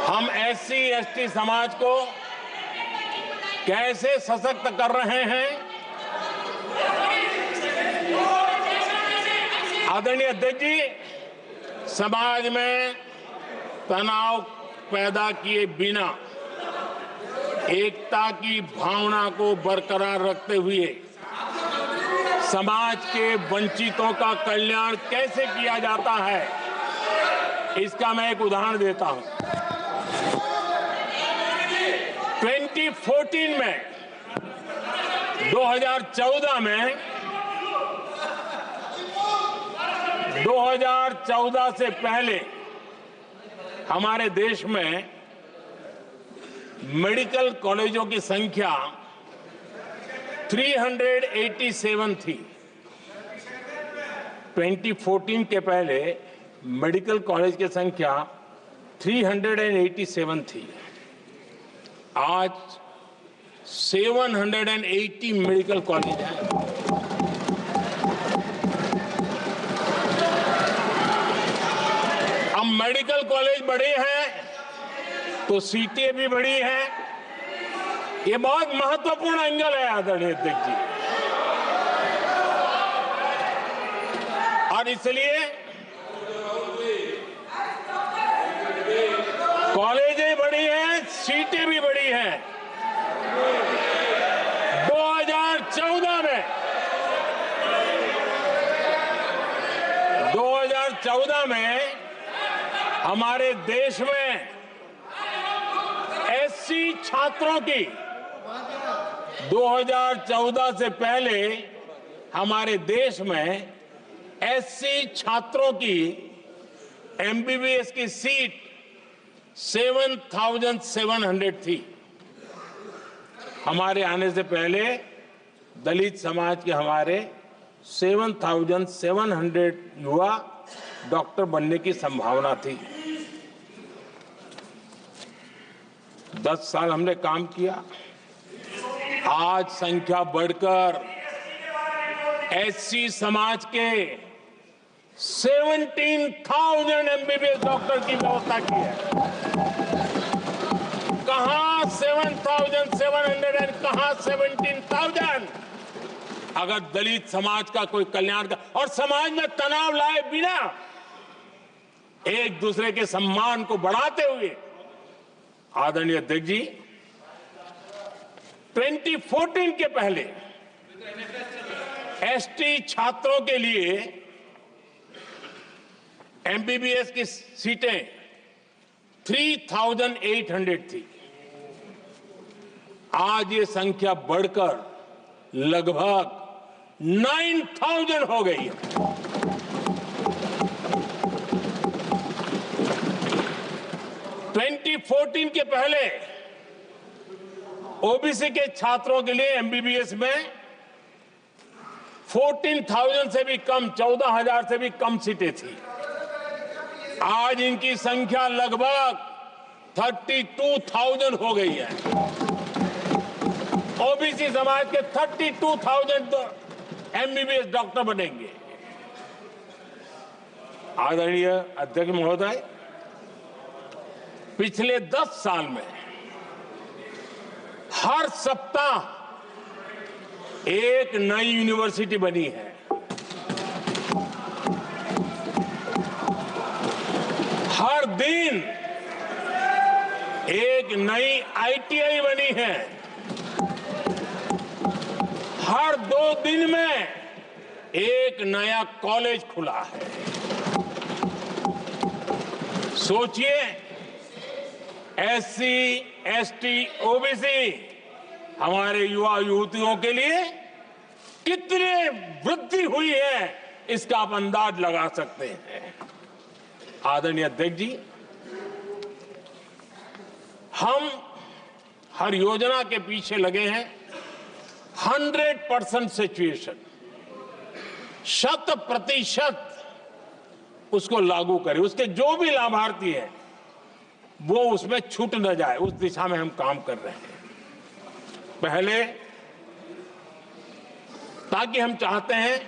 [SPEAKER 1] हम SC ST समाज को कैसे सशक्त कर रहे हैं? आदरणीय अध्यक्ष जी, समाज में तनाव पैदा किए बिना एकता की भावना को बरकरार रखते हुए समाज के वंचितों का कल्याण कैसे किया जाता है, इसका मैं एक उदाहरण देता हूं। 2014 में 2014 से पहले हमारे देश में मेडिकल कॉलेजों की संख्या 387 थी। 2014 के पहले मेडिकल कॉलेज की संख्या 387 थी। आज 780 मेडिकल कॉलेज हैं। अब मेडिकल कॉलेज बड़े हैं तो सीटें भी बड़ी हैं। ये बहुत महत्वपूर्ण एंगल है आदरणीय अध्यक्ष जी, और इसलिए कॉलेजें बड़ी हैं, सीटें भी बड़ी हैं। 2014 में हमारे देश में SC छात्रों की 2014 से पहले हमारे देश में SC छात्रों की MBBS की सीट 7,700 थी। हमारे आने से पहले दलित समाज के हमारे 7,700 युवा डॉक्टर बनने की संभावना थी। 10 साल हमने काम किया, आज संख्या बढ़कर SC समाज के 17,000 MBBS डॉक्टर की व्यवस्था की है। कहां 7,700 कहां 17,000? अगर दलित समाज का कोई कल्याण का और समाज में तनाव लाए बिना एक दूसरे के सम्मान को बढ़ाते हुए, आदरणीय अध्यक्ष जी, 2014 के पहले ST छात्रों के लिए MBBS की सीटें 3,800 थी। आज ये संख्या बढ़कर लगभग 9,000 हो गई है। ट्वेंटी 2014 के पहले OBC के छात्रों के लिए MBBS में 14,000 से भी कम, 14,000 से भी कम सीटें थी। आज इनकी संख्या लगभग 32,000 हो गई है। OBC समाज के 32,000 MBBS डॉक्टर बनेंगे। आदरणीय अध्यक्ष महोदय, पिछले 10 साल में हर सप्ताह एक नई यूनिवर्सिटी बनी है। हर दिन एक नई ITI बनी है। हर 2 दिन में एक नया कॉलेज खुला है। सोचिए, SC, ST, OBC हमारे युवा युवतियों के लिए कितनी वृद्धि हुई है, इसका आप अंदाज लगा सकते हैं। आदरणीय अध्यक्ष जी, हम हर योजना के पीछे लगे हैं 100% सिचुएशन, 100% उसको लागू करें। उसके जो भी लाभार्थी हैं वो उसमें छूट न जाए, उस दिशा में हम काम कर रहे हैं। पहले ताकि हम चाहते हैं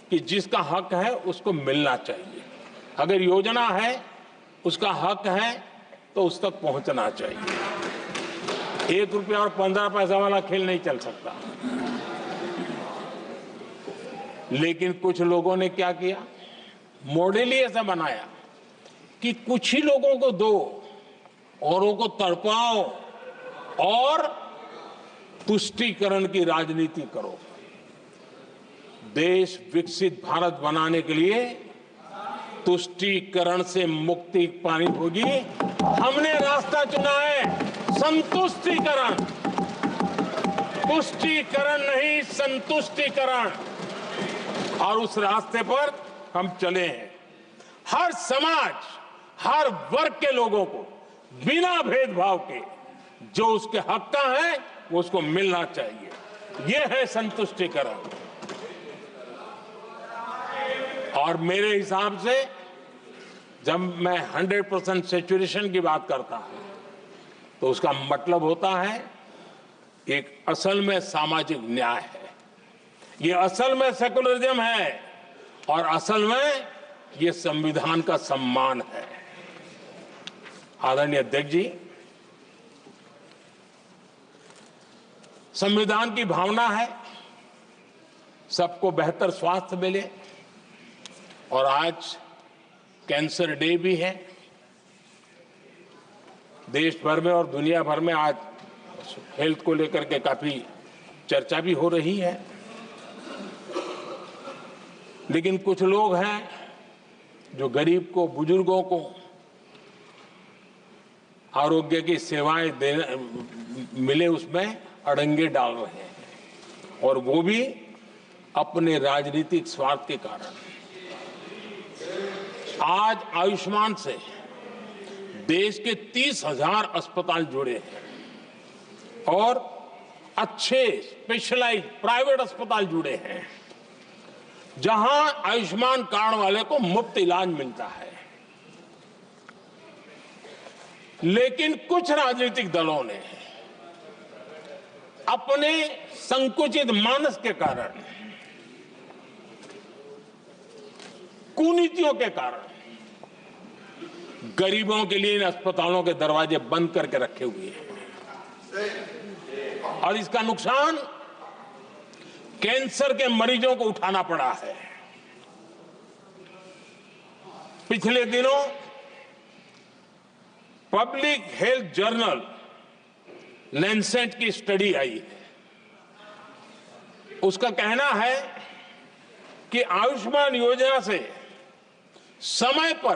[SPEAKER 1] कि जिसका हक है उसको मिलना चाहिए। अगर योजना है, उसका हक है तो उस तक पहुंचना चाहिए। 1 रुपया और 15 पैसा वाला खेल नहीं चल सकता। लेकिन कुछ लोगों ने क्या किया, मॉडल ही ऐसा बनाया कि कुछ ही लोगों को दो, औरों को तड़पाओ और तुष्टीकरण की राजनीति करो। देश विकसित भारत बनाने के लिए तुष्टीकरण से मुक्ति पानी होगी। हमने रास्ता चुना है संतुष्टीकरण, तुष्टीकरण नहीं, संतुष्टीकरण। और उस रास्ते पर हम चले हैं। हर समाज, हर वर्ग के लोगों को बिना भेदभाव के जो उसके हक का है वो उसको मिलना चाहिए। ये है संतुष्टीकरण। और मेरे हिसाब से जब मैं 100% सैचुरेशन की बात करता हूं तो उसका मतलब होता है एक असल में सामाजिक न्याय है, ये असल में सेकुलरिज्म है और असल में ये संविधान का सम्मान है। आदरणीय अध्यक्ष जी, संविधान की भावना है सबको बेहतर स्वास्थ्य मिले, और आज कैंसर डे भी है। देश भर में और दुनिया भर में आज हेल्थ को लेकर के काफी चर्चा भी हो रही है। लेकिन कुछ लोग हैं जो गरीब को, बुजुर्गों को आरोग्य की सेवाएं मिले उसमें अड़ंगे डाल रहे हैं, और वो भी अपने राजनीतिक स्वार्थ के कारण। आज आयुष्मान से देश के 30,000 अस्पताल जुड़े हैं और अच्छे स्पेशलाइज्ड प्राइवेट अस्पताल जुड़े हैं जहां आयुष्मान कार्ड वाले को मुफ्त इलाज मिलता है। लेकिन कुछ राजनीतिक दलों ने अपने संकुचित मानस के कारण, कुनीतियों के कारण गरीबों के लिए इन अस्पतालों के दरवाजे बंद करके रखे हुए हैं, और इसका नुकसान कैंसर के मरीजों को उठाना पड़ा है। पिछले दिनों पब्लिक हेल्थ जर्नल लैंसेट की स्टडी आई है। उसका कहना है कि आयुष्मान योजना से समय पर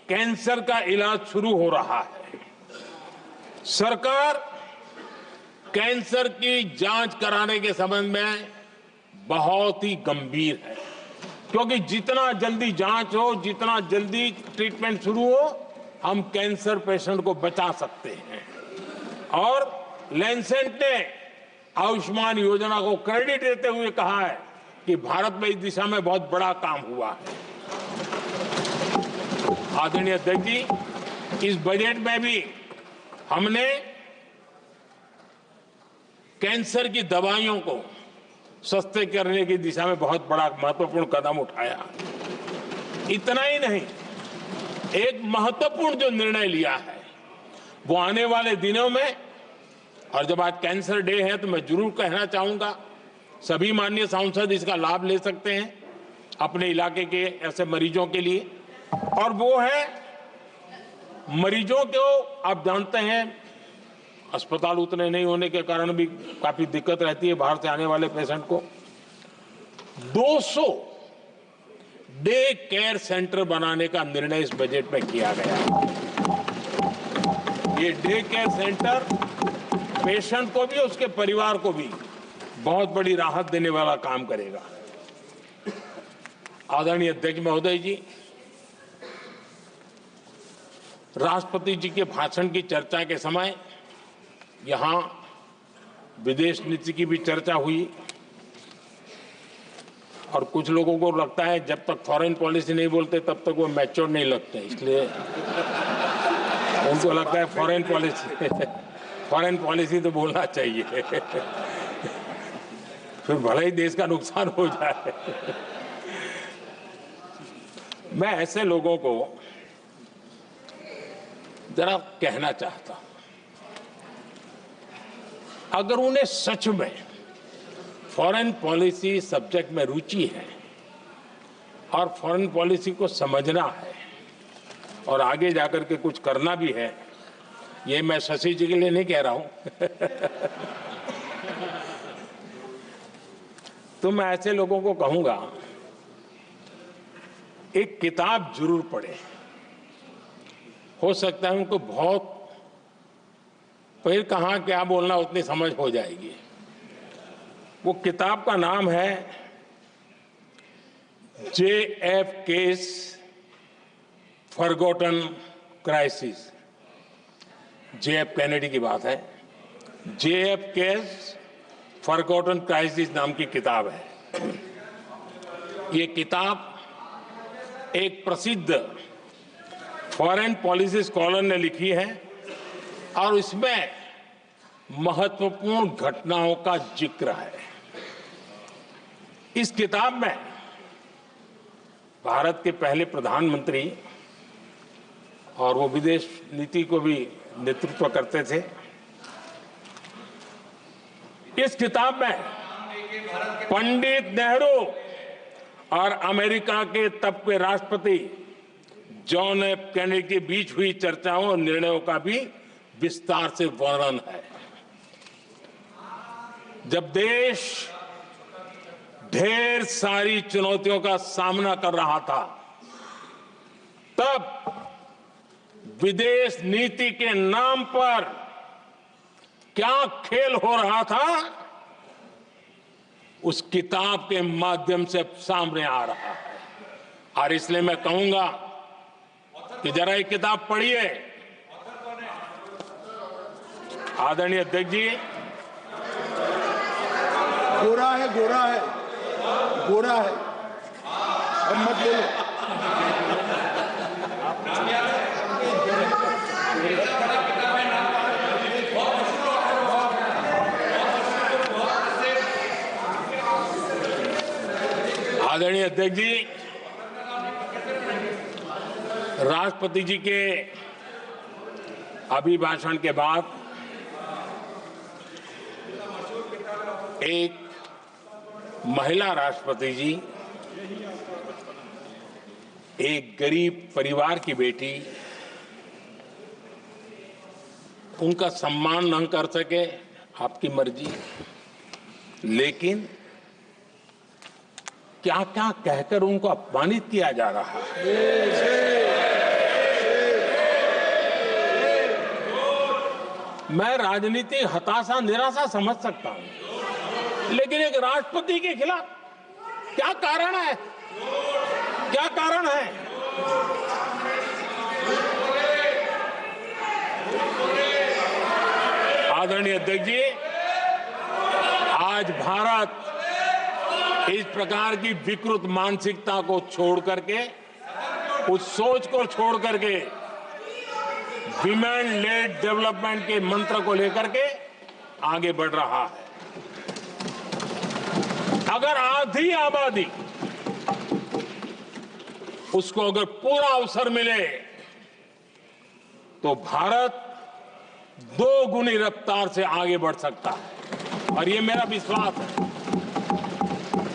[SPEAKER 1] कैंसर का इलाज शुरू हो रहा है। सरकार कैंसर की जांच कराने के संबंध में बहुत ही गंभीर है, क्योंकि जितना जल्दी जांच हो, जितना जल्दी ट्रीटमेंट शुरू हो, हम कैंसर पेशेंट को बचा सकते हैं। और लैंसेट ने आयुष्मान योजना को क्रेडिट देते हुए कहा है कि भारत में इस दिशा में बहुत बड़ा काम हुआ है। आदरणीय अध्यक्ष जी, इस बजट में भी हमने कैंसर की दवाइयों को सस्ते करने की दिशा में बहुत बड़ा महत्वपूर्ण कदम उठाया। इतना ही नहीं, एक महत्वपूर्ण जो निर्णय लिया है वो आने वाले दिनों में, और जब आज कैंसर डे है तो मैं जरूर कहना चाहूंगा सभी माननीय सांसद इसका लाभ ले सकते हैं अपने इलाके के ऐसे मरीजों के लिए। और वो है मरीजों को, आप जानते हैं अस्पताल उतने नहीं होने के कारण भी काफी दिक्कत रहती है बाहर से आने वाले पेशेंट को। 200 डे केयर सेंटर बनाने का निर्णय इस बजट में किया गया। ये डे केयर सेंटर पेशेंट को भी, उसके परिवार को भी बहुत बड़ी राहत देने वाला काम करेगा। आदरणीय अध्यक्ष महोदय जी, राष्ट्रपति जी के भाषण की चर्चा के समय यहां विदेश नीति की भी चर्चा हुई और कुछ लोगों को लगता है जब तक फॉरेन पॉलिसी नहीं बोलते तब तक वो मैच्योर नहीं लगते, इसलिए उनको लगता है फॉरेन पॉलिसी तो बोलना चाहिए फिर भले ही देश का नुकसान हो जाए। मैं ऐसे लोगों को जरा कहना चाहता हूं, अगर उन्हें सच में फॉरेन पॉलिसी सब्जेक्ट में रुचि है और फॉरेन पॉलिसी को समझना है और आगे जाकर के कुछ करना भी है, ये मैं शशि जी के लिए नहीं कह रहा हूं तो मैं ऐसे लोगों को कहूंगा एक किताब जरूर पढ़े। हो सकता है उनको बहुत फिर कहां क्या बोलना उतनी समझ हो जाएगी। वो किताब का नाम है JFK's forgotten crisis. JF Kennedy की बात है। JFK's फॉरगॉटन क्राइसिस नाम की किताब है। ये किताब एक प्रसिद्ध फॉरेन पॉलिसी स्कॉलर ने लिखी है और इसमें महत्वपूर्ण घटनाओं का जिक्र है। इस किताब में भारत के पहले प्रधानमंत्री और वो विदेश नीति को भी नेतृत्व करते थे। इस किताब में पंडित नेहरू और अमेरिका के तब के राष्ट्रपति जॉन एफ कैनेडी के बीच हुई चर्चाओं और निर्णयों का भी विस्तार से वर्णन है। जब देश ढेर सारी चुनौतियों का सामना कर रहा था, तब विदेश नीति के नाम पर क्या खेल हो रहा था, उस किताब के माध्यम से सामने आ रहा है। और इसलिए मैं कहूंगा कि जरा ये किताब पढ़िए। आदरणीय अध्यक्ष जी,
[SPEAKER 3] गोरा है, गोरा है, गोरा है, अब मत बोलो।
[SPEAKER 1] आदरणीय अध्यक्ष जी, राष्ट्रपति जी के अभिभाषण के बाद एक महिला राष्ट्रपति जी एक गरीब परिवार की बेटी, उनका सम्मान न कर सके, आपकी मर्जी, लेकिन क्या क्या कहकर उनको अपमानित किया जा रहा है। मैं राजनीति हताशा निराशा समझ सकता हूं, लेकिन एक राष्ट्रपति के खिलाफ क्या कारण है? क्या कारण है? आदरणीय अध्यक्ष जी, आज भारत इस प्रकार की विकृत मानसिकता को छोड़ करके, उस सोच को छोड़ करके विमेन लेड डेवलपमेंट के मंत्र को लेकर के आगे बढ़ रहा है। अगर आधी आबादी उसको अगर पूरा अवसर मिले तो भारत 2 गुनी रफ्तार से आगे बढ़ सकता है, और ये मेरा विश्वास है।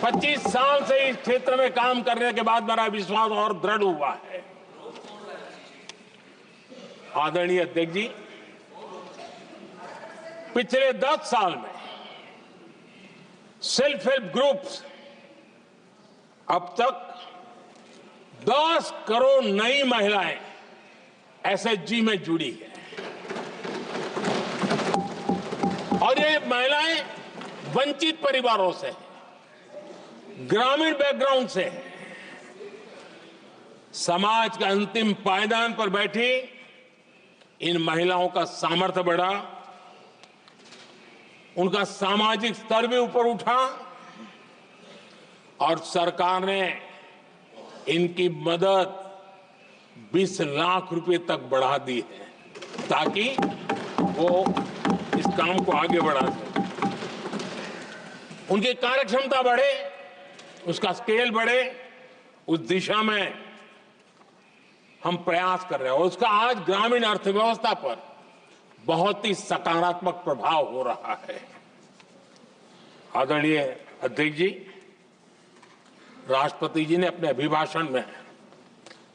[SPEAKER 1] 25 साल से इस क्षेत्र में काम करने के बाद मेरा विश्वास और दृढ़ हुआ है। आदरणीय अध्यक्ष जी, पिछले 10 साल में सेल्फ हेल्प ग्रुप्स अब तक 10 करोड़ नई महिलाएं एसएचजी में जुड़ी है, और ये महिलाएं वंचित परिवारों से हैं, ग्रामीण बैकग्राउंड से हैं। समाज के अंतिम पायदान पर बैठी इन महिलाओं का सामर्थ्य बढ़ा, उनका सामाजिक स्तर भी ऊपर उठा और सरकार ने इनकी मदद 20 लाख रुपए तक बढ़ा दी है ताकि वो इस काम को आगे बढ़ा सके। उनकी कार्यक्षमता बढ़े, उसका स्केल बढ़े, उस दिशा में हम प्रयास कर रहे हैं और उसका आज ग्रामीण अर्थव्यवस्था पर बहुत ही सकारात्मक प्रभाव हो रहा है। आदरणीय अध्यक्ष जी, राष्ट्रपति जी ने अपने अभिभाषण में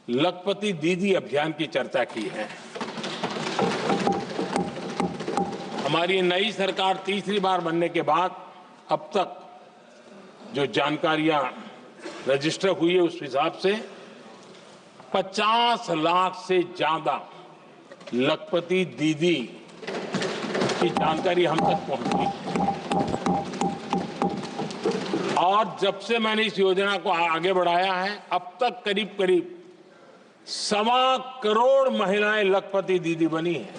[SPEAKER 1] लखपति दीदी अभियान की चर्चा की है। हमारी नई सरकार तीसरी बार बनने के बाद अब तक जो जानकारियां रजिस्टर हुई है उस हिसाब से 50 लाख से ज्यादा लखपति दीदी की जानकारी हम तक पहुंची और जब से मैंने इस योजना को आगे बढ़ाया है अब तक करीब करीब 1.25 करोड़ महिलाएं लखपति दीदी बनी हैं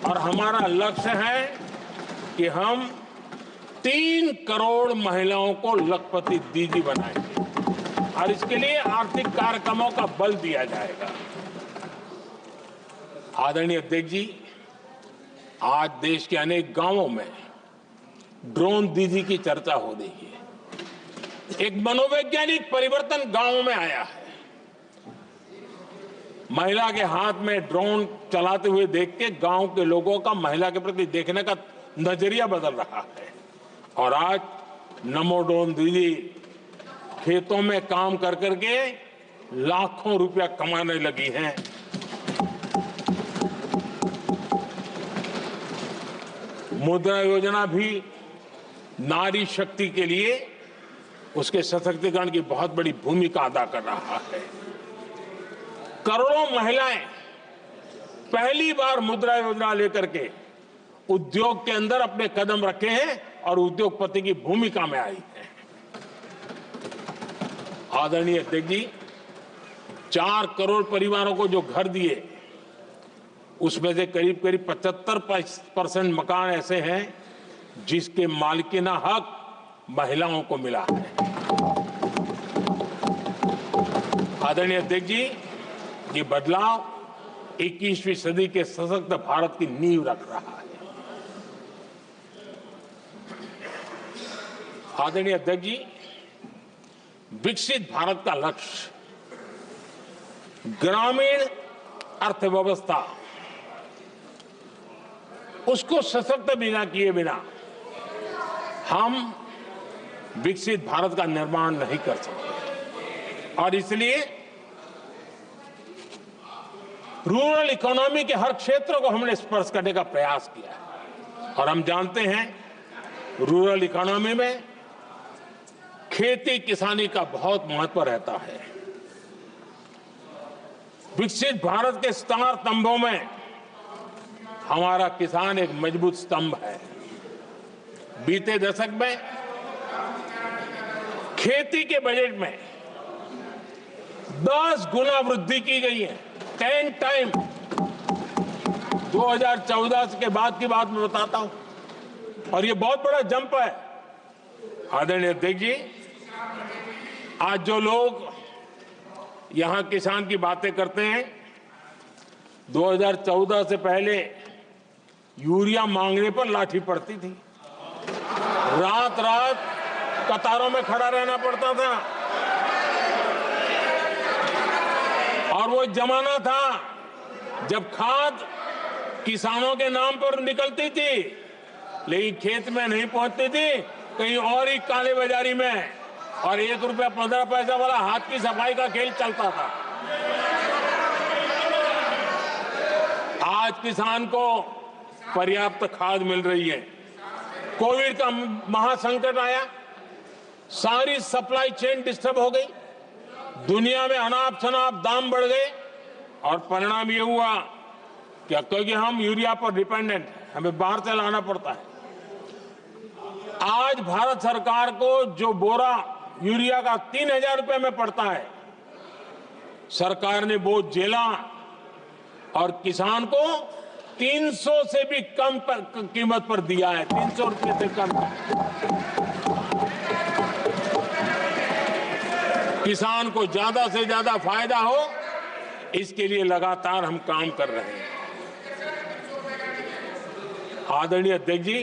[SPEAKER 1] और हमारा लक्ष्य है कि हम 3 करोड़ महिलाओं को लखपति दीदी बनाएंगे और इसके लिए आर्थिक कार्यक्रमों का बल दिया जाएगा। आदरणीय अध्यक्ष जी, आज देश के अनेक गांवों में ड्रोन दीदी की चर्चा हो रही है। एक मनोवैज्ञानिक परिवर्तन गांवों में आया है। महिला के हाथ में ड्रोन चलाते हुए देख के गांव के लोगों का महिला के प्रति देखने का नजरिया बदल रहा है और आज नमो ड्रोन दीदी खेतों में काम कर करके लाखों रुपया कमाने लगी हैं। मुद्रा योजना भी नारी शक्ति के लिए उसके सशक्तिकरण की बहुत बड़ी भूमिका अदा कर रहा है। करोड़ों महिलाएं पहली बार मुद्रा योजना लेकर के उद्योग के अंदर अपने कदम रखे हैं और उद्योगपति की भूमिका में आई है। आदरणीय अध्यक्ष जी, 4 करोड़ परिवारों को जो घर दिए उसमें से करीब करीब 75% मकान ऐसे हैं जिसके मालिकाना हक महिलाओं को मिला है। आदरणीय अध्यक्ष जी, ये बदलाव 21वीं सदी के सशक्त भारत की नींव रख रहा है। आदरणीय अध्यक्ष जी, विकसित भारत का लक्ष्य ग्रामीण अर्थव्यवस्था उसको सशक्त बिना किए बिना हम विकसित भारत का निर्माण नहीं कर सकते और इसलिए रूरल इकोनॉमी के हर क्षेत्र को हमने स्पर्श करने का प्रयास किया है और हम जानते हैं रूरल इकोनॉमी में खेती किसानी का बहुत महत्व रहता है। विकसित भारत के 4 स्तंभों में हमारा किसान एक मजबूत स्तंभ है। बीते दशक में खेती के बजट में 10 गुना वृद्धि की गई है, 10 टाइम। 2014 के बाद की बात मैं बताता हूं और ये बहुत बड़ा जंप है। आदरणीय अध्यक्ष जी, आज जो लोग यहां किसान की बातें करते हैं, 2014 से पहले यूरिया मांगने पर लाठी पड़ती थी, रात रात कतारों में खड़ा रहना पड़ता था और वो जमाना था जब खाद किसानों के नाम पर निकलती थी लेकिन खेत में नहीं पहुंचती थी, कहीं और ही काले बाजारी में, और 1 रुपया 15 पैसा वाला हाथ की सफाई का खेल चलता था। आज किसान को पर्याप्त खाद मिल रही है। कोविड का महासंकट आया, सारी सप्लाई चेन डिस्टर्ब हो गई, दुनिया में अनाप शनाप दाम बढ़ गए और परिणाम ये हुआ कि क्योंकि हम यूरिया पर डिपेंडेंट हैं, हमें बाहर से लाना पड़ता है। आज भारत सरकार को जो बोरा यूरिया का 3000 रुपए में पड़ता है, सरकार ने वो झेला और किसान को 300 से भी कम कीमत पर दिया है, 300 रुपए से कम। किसान को ज्यादा से ज्यादा फायदा हो, इसके लिए लगातार हम काम कर रहे हैं। आदरणीय अध्यक्ष जी,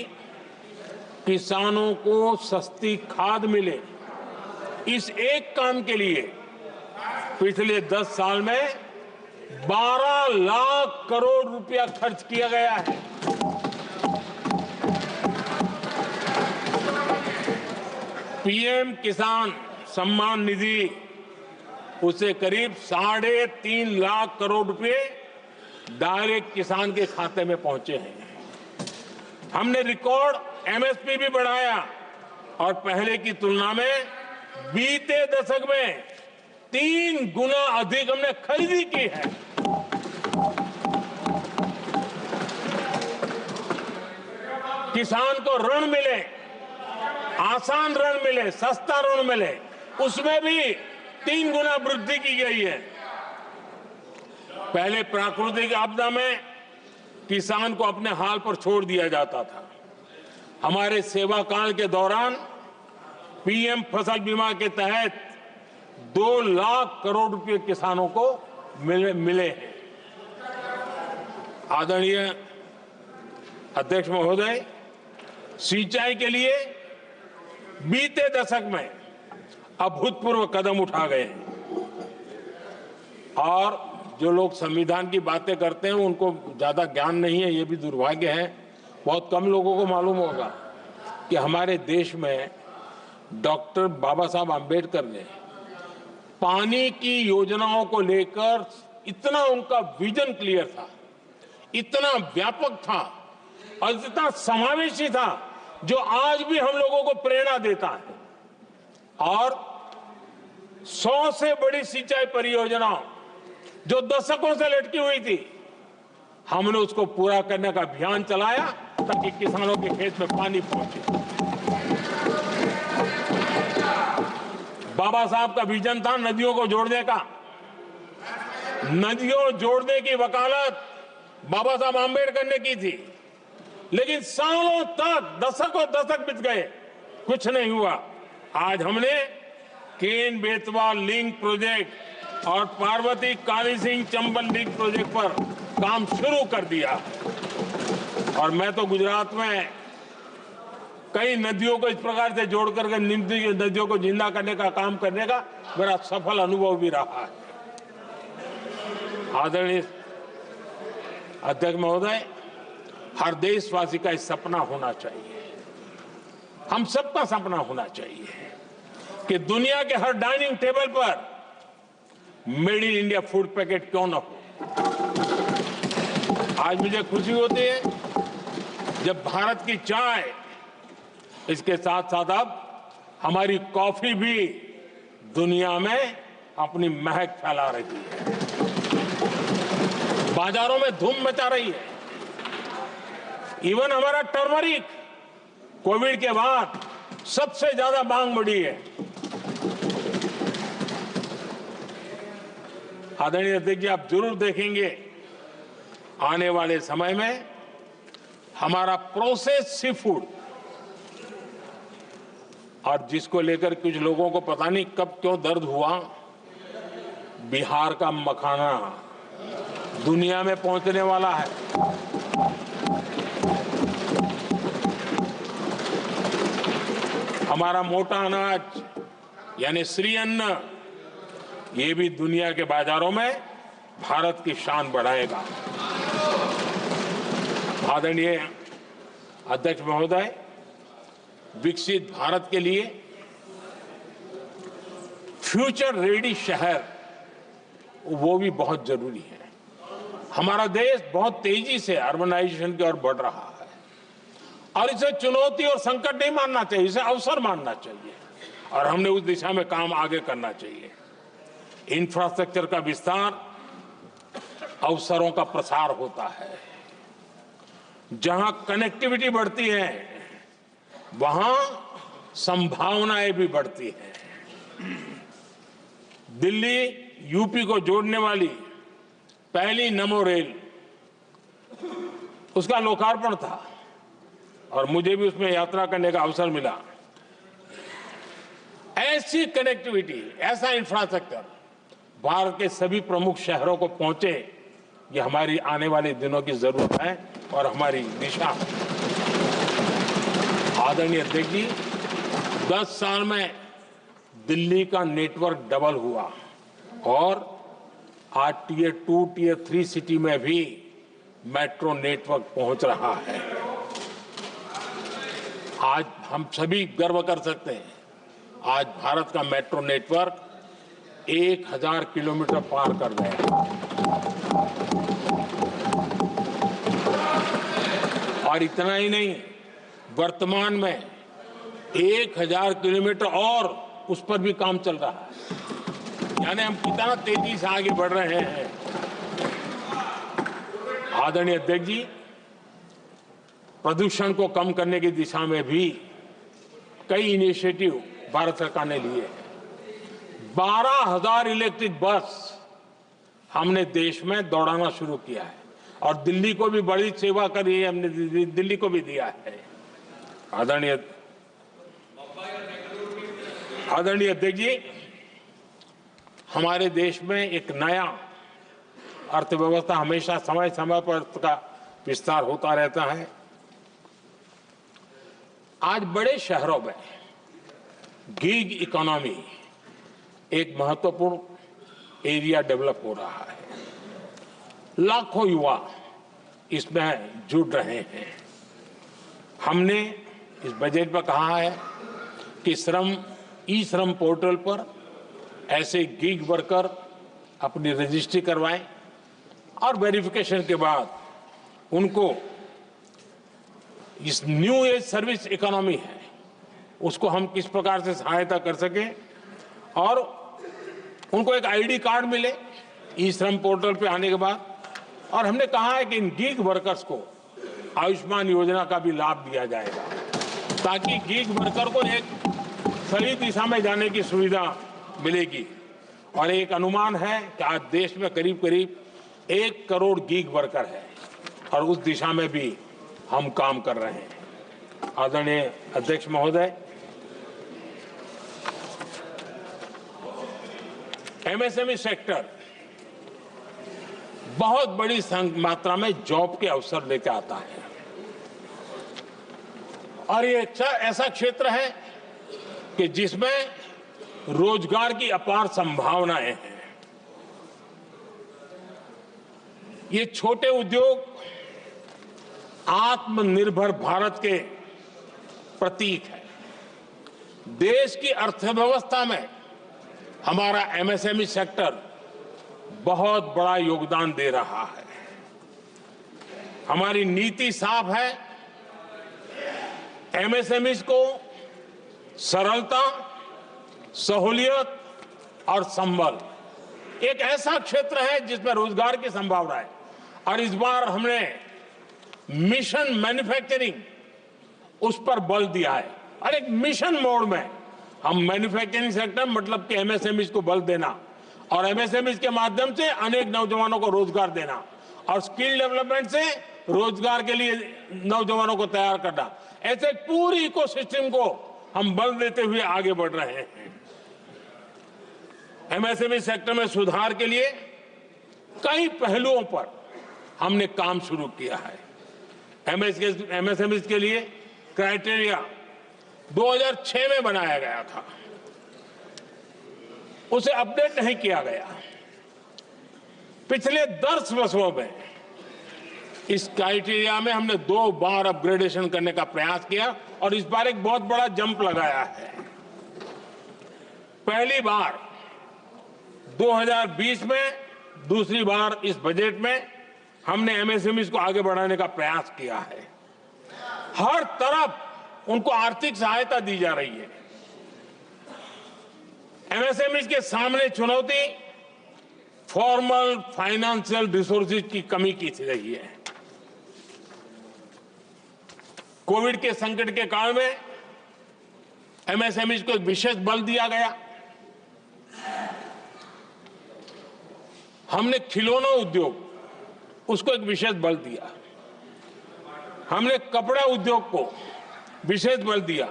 [SPEAKER 1] किसानों को सस्ती खाद मिले, इस एक काम के लिए पिछले 10 साल में 12 लाख करोड़ रुपया खर्च किया गया है। पीएम किसान सम्मान निधि, उसे करीब 3.5 लाख करोड़ रुपए डायरेक्ट किसान के खाते में पहुंचे हैं। हमने रिकॉर्ड एमएसपी भी बढ़ाया और पहले की तुलना में बीते दशक में 3 गुना अधिक हमने खरीदी की है। किसान को ऋण मिले, आसान ऋण मिले, सस्ता ऋण मिले, उसमें भी 3 गुना वृद्धि की गई है। पहले प्राकृतिक आपदा में किसान को अपने हाल पर छोड़ दिया जाता था। हमारे सेवा काल के दौरान पीएम फसल बीमा के तहत 2 लाख करोड़ रुपए किसानों को मिले हैं। आदरणीय अध्यक्ष महोदय, सिंचाई के लिए बीते दशक में अभूतपूर्व कदम उठा गए हैं और जो लोग संविधान की बातें करते हैं उनको ज्यादा ज्ञान नहीं है, ये भी दुर्भाग्य है। बहुत कम लोगों को मालूम होगा कि हमारे देश में डॉक्टर बाबा साहब आम्बेडकर ने पानी की योजनाओं को लेकर इतना उनका विजन क्लियर था, इतना व्यापक था और इतना समावेशी था, जो आज भी हम लोगों को प्रेरणा देता है। और 100 से बड़ी सिंचाई परियोजनाओं जो दशकों से लटकी हुई थी, हमने उसको पूरा करने का अभियान चलाया ताकि किसानों के खेत में पानी पहुंचे। बाबा साहब का विजन था नदियों को जोड़ने का। नदियों जोड़ने की वकालत बाबा साहब आम्बेडकर ने की थी, लेकिन सालों तक, दशकों दशक बीत गए, कुछ नहीं हुआ। आज हमने केन बेतवा लिंक प्रोजेक्ट और पार्वती काली सिंह चंबल लिंक प्रोजेक्ट पर काम शुरू कर दिया। और मैं तो गुजरात में कई नदियों को इस प्रकार से जोड़ करके नदियों को जिंदा करने का काम करने का मेरा सफल अनुभव भी रहा है। आदरणीय अध्यक्ष महोदय, हर देशवासी का इस सपना होना चाहिए, हम सबका सपना होना चाहिए कि दुनिया के हर डाइनिंग टेबल पर made in India food packet क्यों न हो। आज मुझे खुशी होती है जब भारत की चाय, इसके साथ साथ अब हमारी कॉफी भी दुनिया में अपनी महक फैला रही है, बाजारों में धूम मचा रही है। इवन हमारा टर्मरिक कोविड के बाद सबसे ज्यादा मांग बढ़ी है। आदरणीय अध्यक्ष जी, आप जरूर देखेंगे आने वाले समय में हमारा प्रोसेस सी फूड, और जिसको लेकर कुछ लोगों को पता नहीं कब क्यों दर्द हुआ, बिहार का मखाना दुनिया में पहुंचने वाला है। हमारा मोटा अनाज यानी श्री अन्न, ये भी दुनिया के बाजारों में भारत की शान बढ़ाएगा। आदरणीय अध्यक्ष महोदय, विकसित भारत के लिए फ्यूचर रेडी शहर वो भी बहुत जरूरी है। हमारा देश बहुत तेजी से अर्बनाइजेशन की ओर बढ़ रहा है और इसे चुनौती और संकट नहीं मानना चाहिए, इसे अवसर मानना चाहिए और हमने उस दिशा में काम आगे करना चाहिए। इंफ्रास्ट्रक्चर का विस्तार अवसरों का प्रसार होता है। जहां कनेक्टिविटी बढ़ती है वहां संभावनाएं भी बढ़ती हैं। दिल्ली यूपी को जोड़ने वाली पहली नमो रेल उसका लोकार्पण था और मुझे भी उसमें यात्रा करने का अवसर मिला। ऐसी कनेक्टिविटी, ऐसा इंफ्रास्ट्रक्चर भारत के सभी प्रमुख शहरों को पहुंचे, ये हमारी आने वाले दिनों की जरूरत है और हमारी दिशा है। आदरणीय अध्यक्ष जी, 10 साल में दिल्ली का नेटवर्क डबल हुआ और आज टियर 2, टियर 3 सिटी में भी मेट्रो नेटवर्क पहुंच रहा है। आज हम सभी गर्व कर सकते हैं, आज भारत का मेट्रो नेटवर्क 1000 किलोमीटर पार कर गया और इतना ही नहीं, वर्तमान में 1000 किलोमीटर और उस पर भी काम चल रहा है। यानी हम कितना तेजी से आगे बढ़ रहे हैं। आदरणीय अध्यक्ष जी, प्रदूषण को कम करने की दिशा में भी कई इनिशिएटिव भारत सरकार ने लिए हैं। 12,000 इलेक्ट्रिक बस हमने देश में दौड़ाना शुरू किया है और दिल्ली को भी बड़ी सेवा करी है, हमने दिल्ली को भी दिया है। आदरणीय अध्यक्ष जी, हमारे देश में एक नया अर्थव्यवस्था हमेशा समय समय पर का विस्तार होता रहता है। आज बड़े शहरों में गिग इकोनॉमी एक महत्वपूर्ण एरिया डेवलप हो रहा है। लाखों युवा इसमें जुड़ रहे हैं। हमने इस बजट में कहा है कि ई श्रम पोर्टल पर ऐसे गिग वर्कर अपनी रजिस्ट्री करवाएं और वेरिफिकेशन के बाद उनको इस न्यू एज सर्विस इकोनॉमी है उसको हम किस प्रकार से सहायता कर सकें और उनको एक आईडी कार्ड मिले ई श्रम पोर्टल पे आने के बाद। और हमने कहा है कि इन गिग वर्कर्स को आयुष्मान योजना का भी लाभ दिया जाएगा ताकि गिग वर्कर को एक सही दिशा में जाने की सुविधा मिलेगी। और एक अनुमान है कि आज देश में करीब करीब 1 करोड़ गिग वर्कर है और उस दिशा में भी हम काम कर रहे हैं। आदरणीय अध्यक्ष महोदय, एमएसएमई सेक्टर बहुत बड़ी मात्रा में जॉब के अवसर लेकर आता है और ये ऐसा क्षेत्र है कि जिसमें रोजगार की अपार संभावनाएं हैं। ये छोटे उद्योग आत्मनिर्भर भारत के प्रतीक है। देश की अर्थव्यवस्था में हमारा एमएसएमई सेक्टर बहुत बड़ा योगदान दे रहा है। हमारी नीति साफ है, एमएसएमईज को सरलता, सहूलियत और संबल, एक ऐसा क्षेत्र है जिसमें रोजगार की संभावना है। और इस बार हमने मिशन मैन्युफैक्चरिंग उस पर बल दिया है और एक मिशन मोड में हम मैन्युफैक्चरिंग सेक्टर मतलब कि एमएसएमईज को बल देना और एमएसएमईज के माध्यम से अनेक नौजवानों को रोजगार देना और स्किल डेवलपमेंट से रोजगार के लिए नौजवानों को तैयार करना, ऐसे पूरी इकोसिस्टम को हम बल देते हुए आगे बढ़ रहे हैं। एमएसएमई सेक्टर में सुधार के लिए कई पहलुओं पर हमने काम शुरू किया है। एमएसएमई के लिए क्राइटेरिया 2006 में बनाया गया था, उसे अपडेट नहीं किया गया। पिछले 10 वर्षों में इस क्राइटेरिया में हमने 2 बार अपग्रेडेशन करने का प्रयास किया और इस बार एक बहुत बड़ा जंप लगाया है। पहली बार 2020 में, दूसरी बार इस बजट में हमने एमएसएमईज को आगे बढ़ाने का प्रयास किया है। हर तरफ उनको आर्थिक सहायता दी जा रही है। एमएसएमईज के सामने चुनौती फॉर्मल फाइनेंशियल रिसोर्सेज की कमी की रही है। कोविड के संकट के काल में एमएसएमईज को एक विशेष बल दिया गया। हमने खिलौना उद्योग उसको एक विशेष बल दिया। हमने कपड़ा उद्योग को विशेष बल दिया,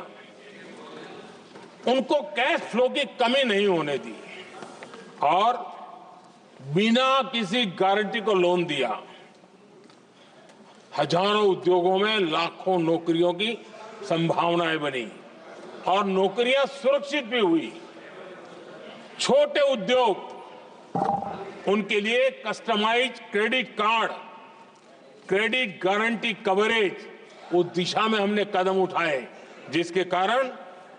[SPEAKER 1] उनको कैश फ्लो की कमी नहीं होने दी और बिना किसी गारंटी को लोन दिया। हजारों उद्योगों में लाखों नौकरियों की संभावनाएं बनी और नौकरियां सुरक्षित भी हुई। छोटे उद्योग, उनके लिए customise credit card, credit guarantee coverage, उस दिशा में हमने कदम उठाए जिसके कारण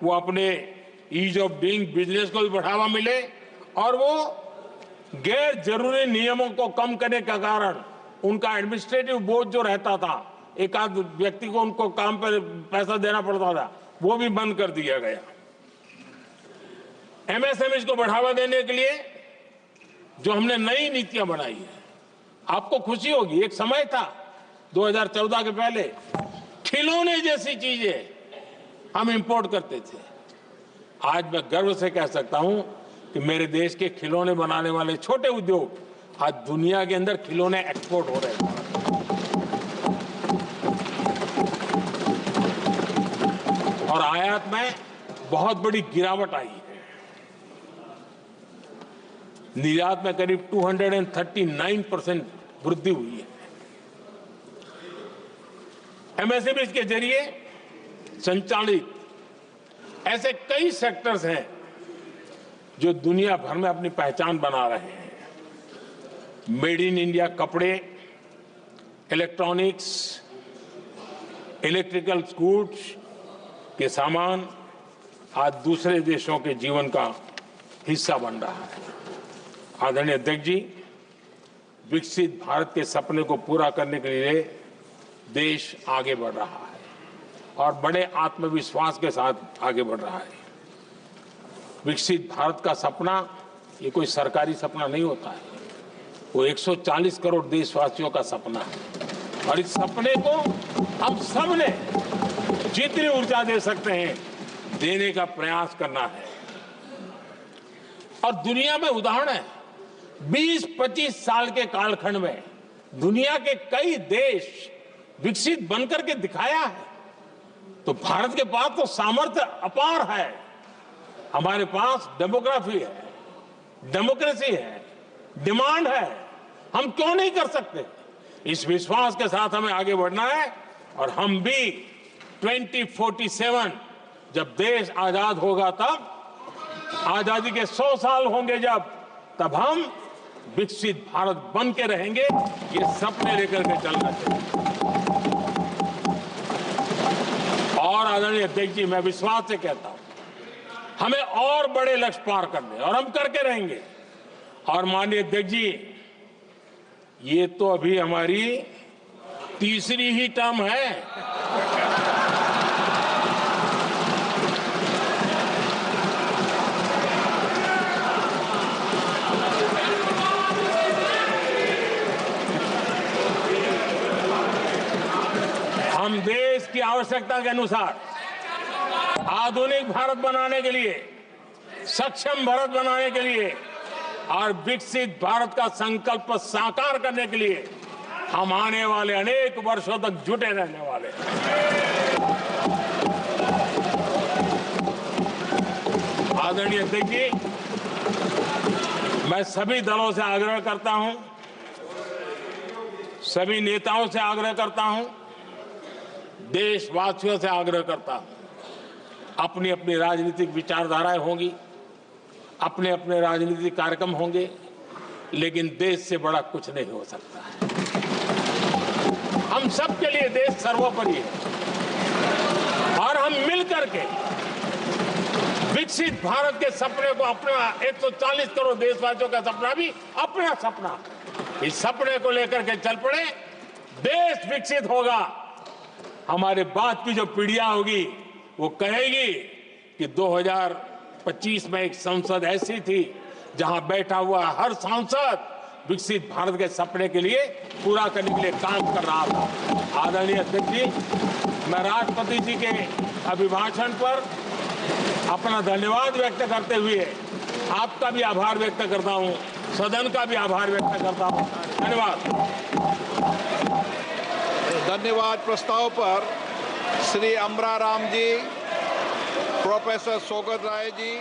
[SPEAKER 1] वो अपने ईज ऑफ डूइंग बिजनेस को भी बढ़ावा मिले और वो गैर जरूरी नियमों को कम करने के कारण उनका एडमिनिस्ट्रेटिव बोझ जो रहता था, एक आध व्यक्ति को उनको काम पर पैसा देना पड़ता था, वो भी बंद कर दिया गया। एमएसएमई को बढ़ावा देने के लिए जो हमने नई नीतियां बनाई है, आपको खुशी होगी, एक समय था 2014 के पहले खिलौने जैसी चीजें हम इंपोर्ट करते थे। आज मैं गर्व से कह सकता हूं कि मेरे देश के खिलौने बनाने वाले छोटे उद्योग आज दुनिया के अंदर खिलौने एक्सपोर्ट हो रहे हैं। और आयात में बहुत बड़ी गिरावट आई है। निर्यात में करीब 239% वृद्धि हुई है। एमएसएमई के जरिए संचालित ऐसे कई सेक्टर्स हैं जो दुनिया भर में अपनी पहचान बना रहे हैं। मेड इन इंडिया कपड़े, इलेक्ट्रॉनिक्स, इलेक्ट्रिकल गुड्स के सामान आज दूसरे देशों के जीवन का हिस्सा बन रहा है। आदरणीय अध्यक्ष जी, विकसित भारत के सपने को पूरा करने के लिए देश आगे बढ़ रहा है और बड़े आत्मविश्वास के साथ आगे बढ़ रहा है। विकसित भारत का सपना ये कोई सरकारी सपना नहीं होता है, वो 140 करोड़ देशवासियों का सपना है और इस सपने को हम सब ने जितनी ऊर्जा दे सकते हैं देने का प्रयास करना है। और दुनिया में उदाहरण है, 20-25 साल के कालखंड में दुनिया के कई देश विकसित बनकर के दिखाया है। तो भारत के पास तो सामर्थ्य अपार है। हमारे पास डेमोग्राफी है, डेमोक्रेसी है, डिमांड है, हम क्यों नहीं कर सकते? इस विश्वास के साथ हमें आगे बढ़ना है और हम भी 2047 जब देश आजाद होगा, तब आजादी के 100 साल होंगे जब, तब हम विकसित भारत बन के रहेंगे। ये सपने लेकर के चलना चाहिए। और आदरणीय अध्यक्ष जी, मैं विश्वास से कहता हूं हमें और बड़े लक्ष्य पार करने और हम करके रहेंगे। और माननीय अध्यक्ष जी, ये तो अभी हमारी तीसरी ही टर्म है। हम देश की आवश्यकता के अनुसार आधुनिक भारत बनाने के लिए, सक्षम भारत बनाने के लिए और विकसित भारत का संकल्प साकार करने के लिए हम आने वाले अनेक वर्षों तक जुटे रहने वाले हैं। आदरणीय अध्यक्ष जी, मैं सभी दलों से आग्रह करता हूं, सभी नेताओं से आग्रह करता हूं, देशवासियों से आग्रह करता हूं, अपनी अपनी राजनीतिक विचारधाराएं होंगी, अपने अपने राजनीतिक कार्यक्रम होंगे, लेकिन देश से बड़ा कुछ नहीं हो सकता है। हम सब के लिए देश सर्वोपरि है और हम मिलकर के विकसित भारत के सपने को, अपना 140 करोड़ देशवासियों का सपना भी अपना सपना, इस सपने को लेकर के चल पड़े। देश विकसित होगा, हमारे बाद की जो पीढ़ियां होगी वो कहेगी कि 2025 में एक संसद ऐसी थी जहां बैठा हुआ हर सांसद विकसित भारत के सपने के लिए पूरा करने के लिए काम कर रहा था। आदरणीय अध्यक्ष जी, मैं राष्ट्रपति जी के अभिभाषण पर अपना धन्यवाद व्यक्त करते हुए आपका भी आभार व्यक्त करता हूं, सदन का भी आभार व्यक्त करता हूं। धन्यवाद।
[SPEAKER 2] धन्यवाद प्रस्ताव पर श्री अमरा राम जी, प्रोफेसर सोगत राय जी,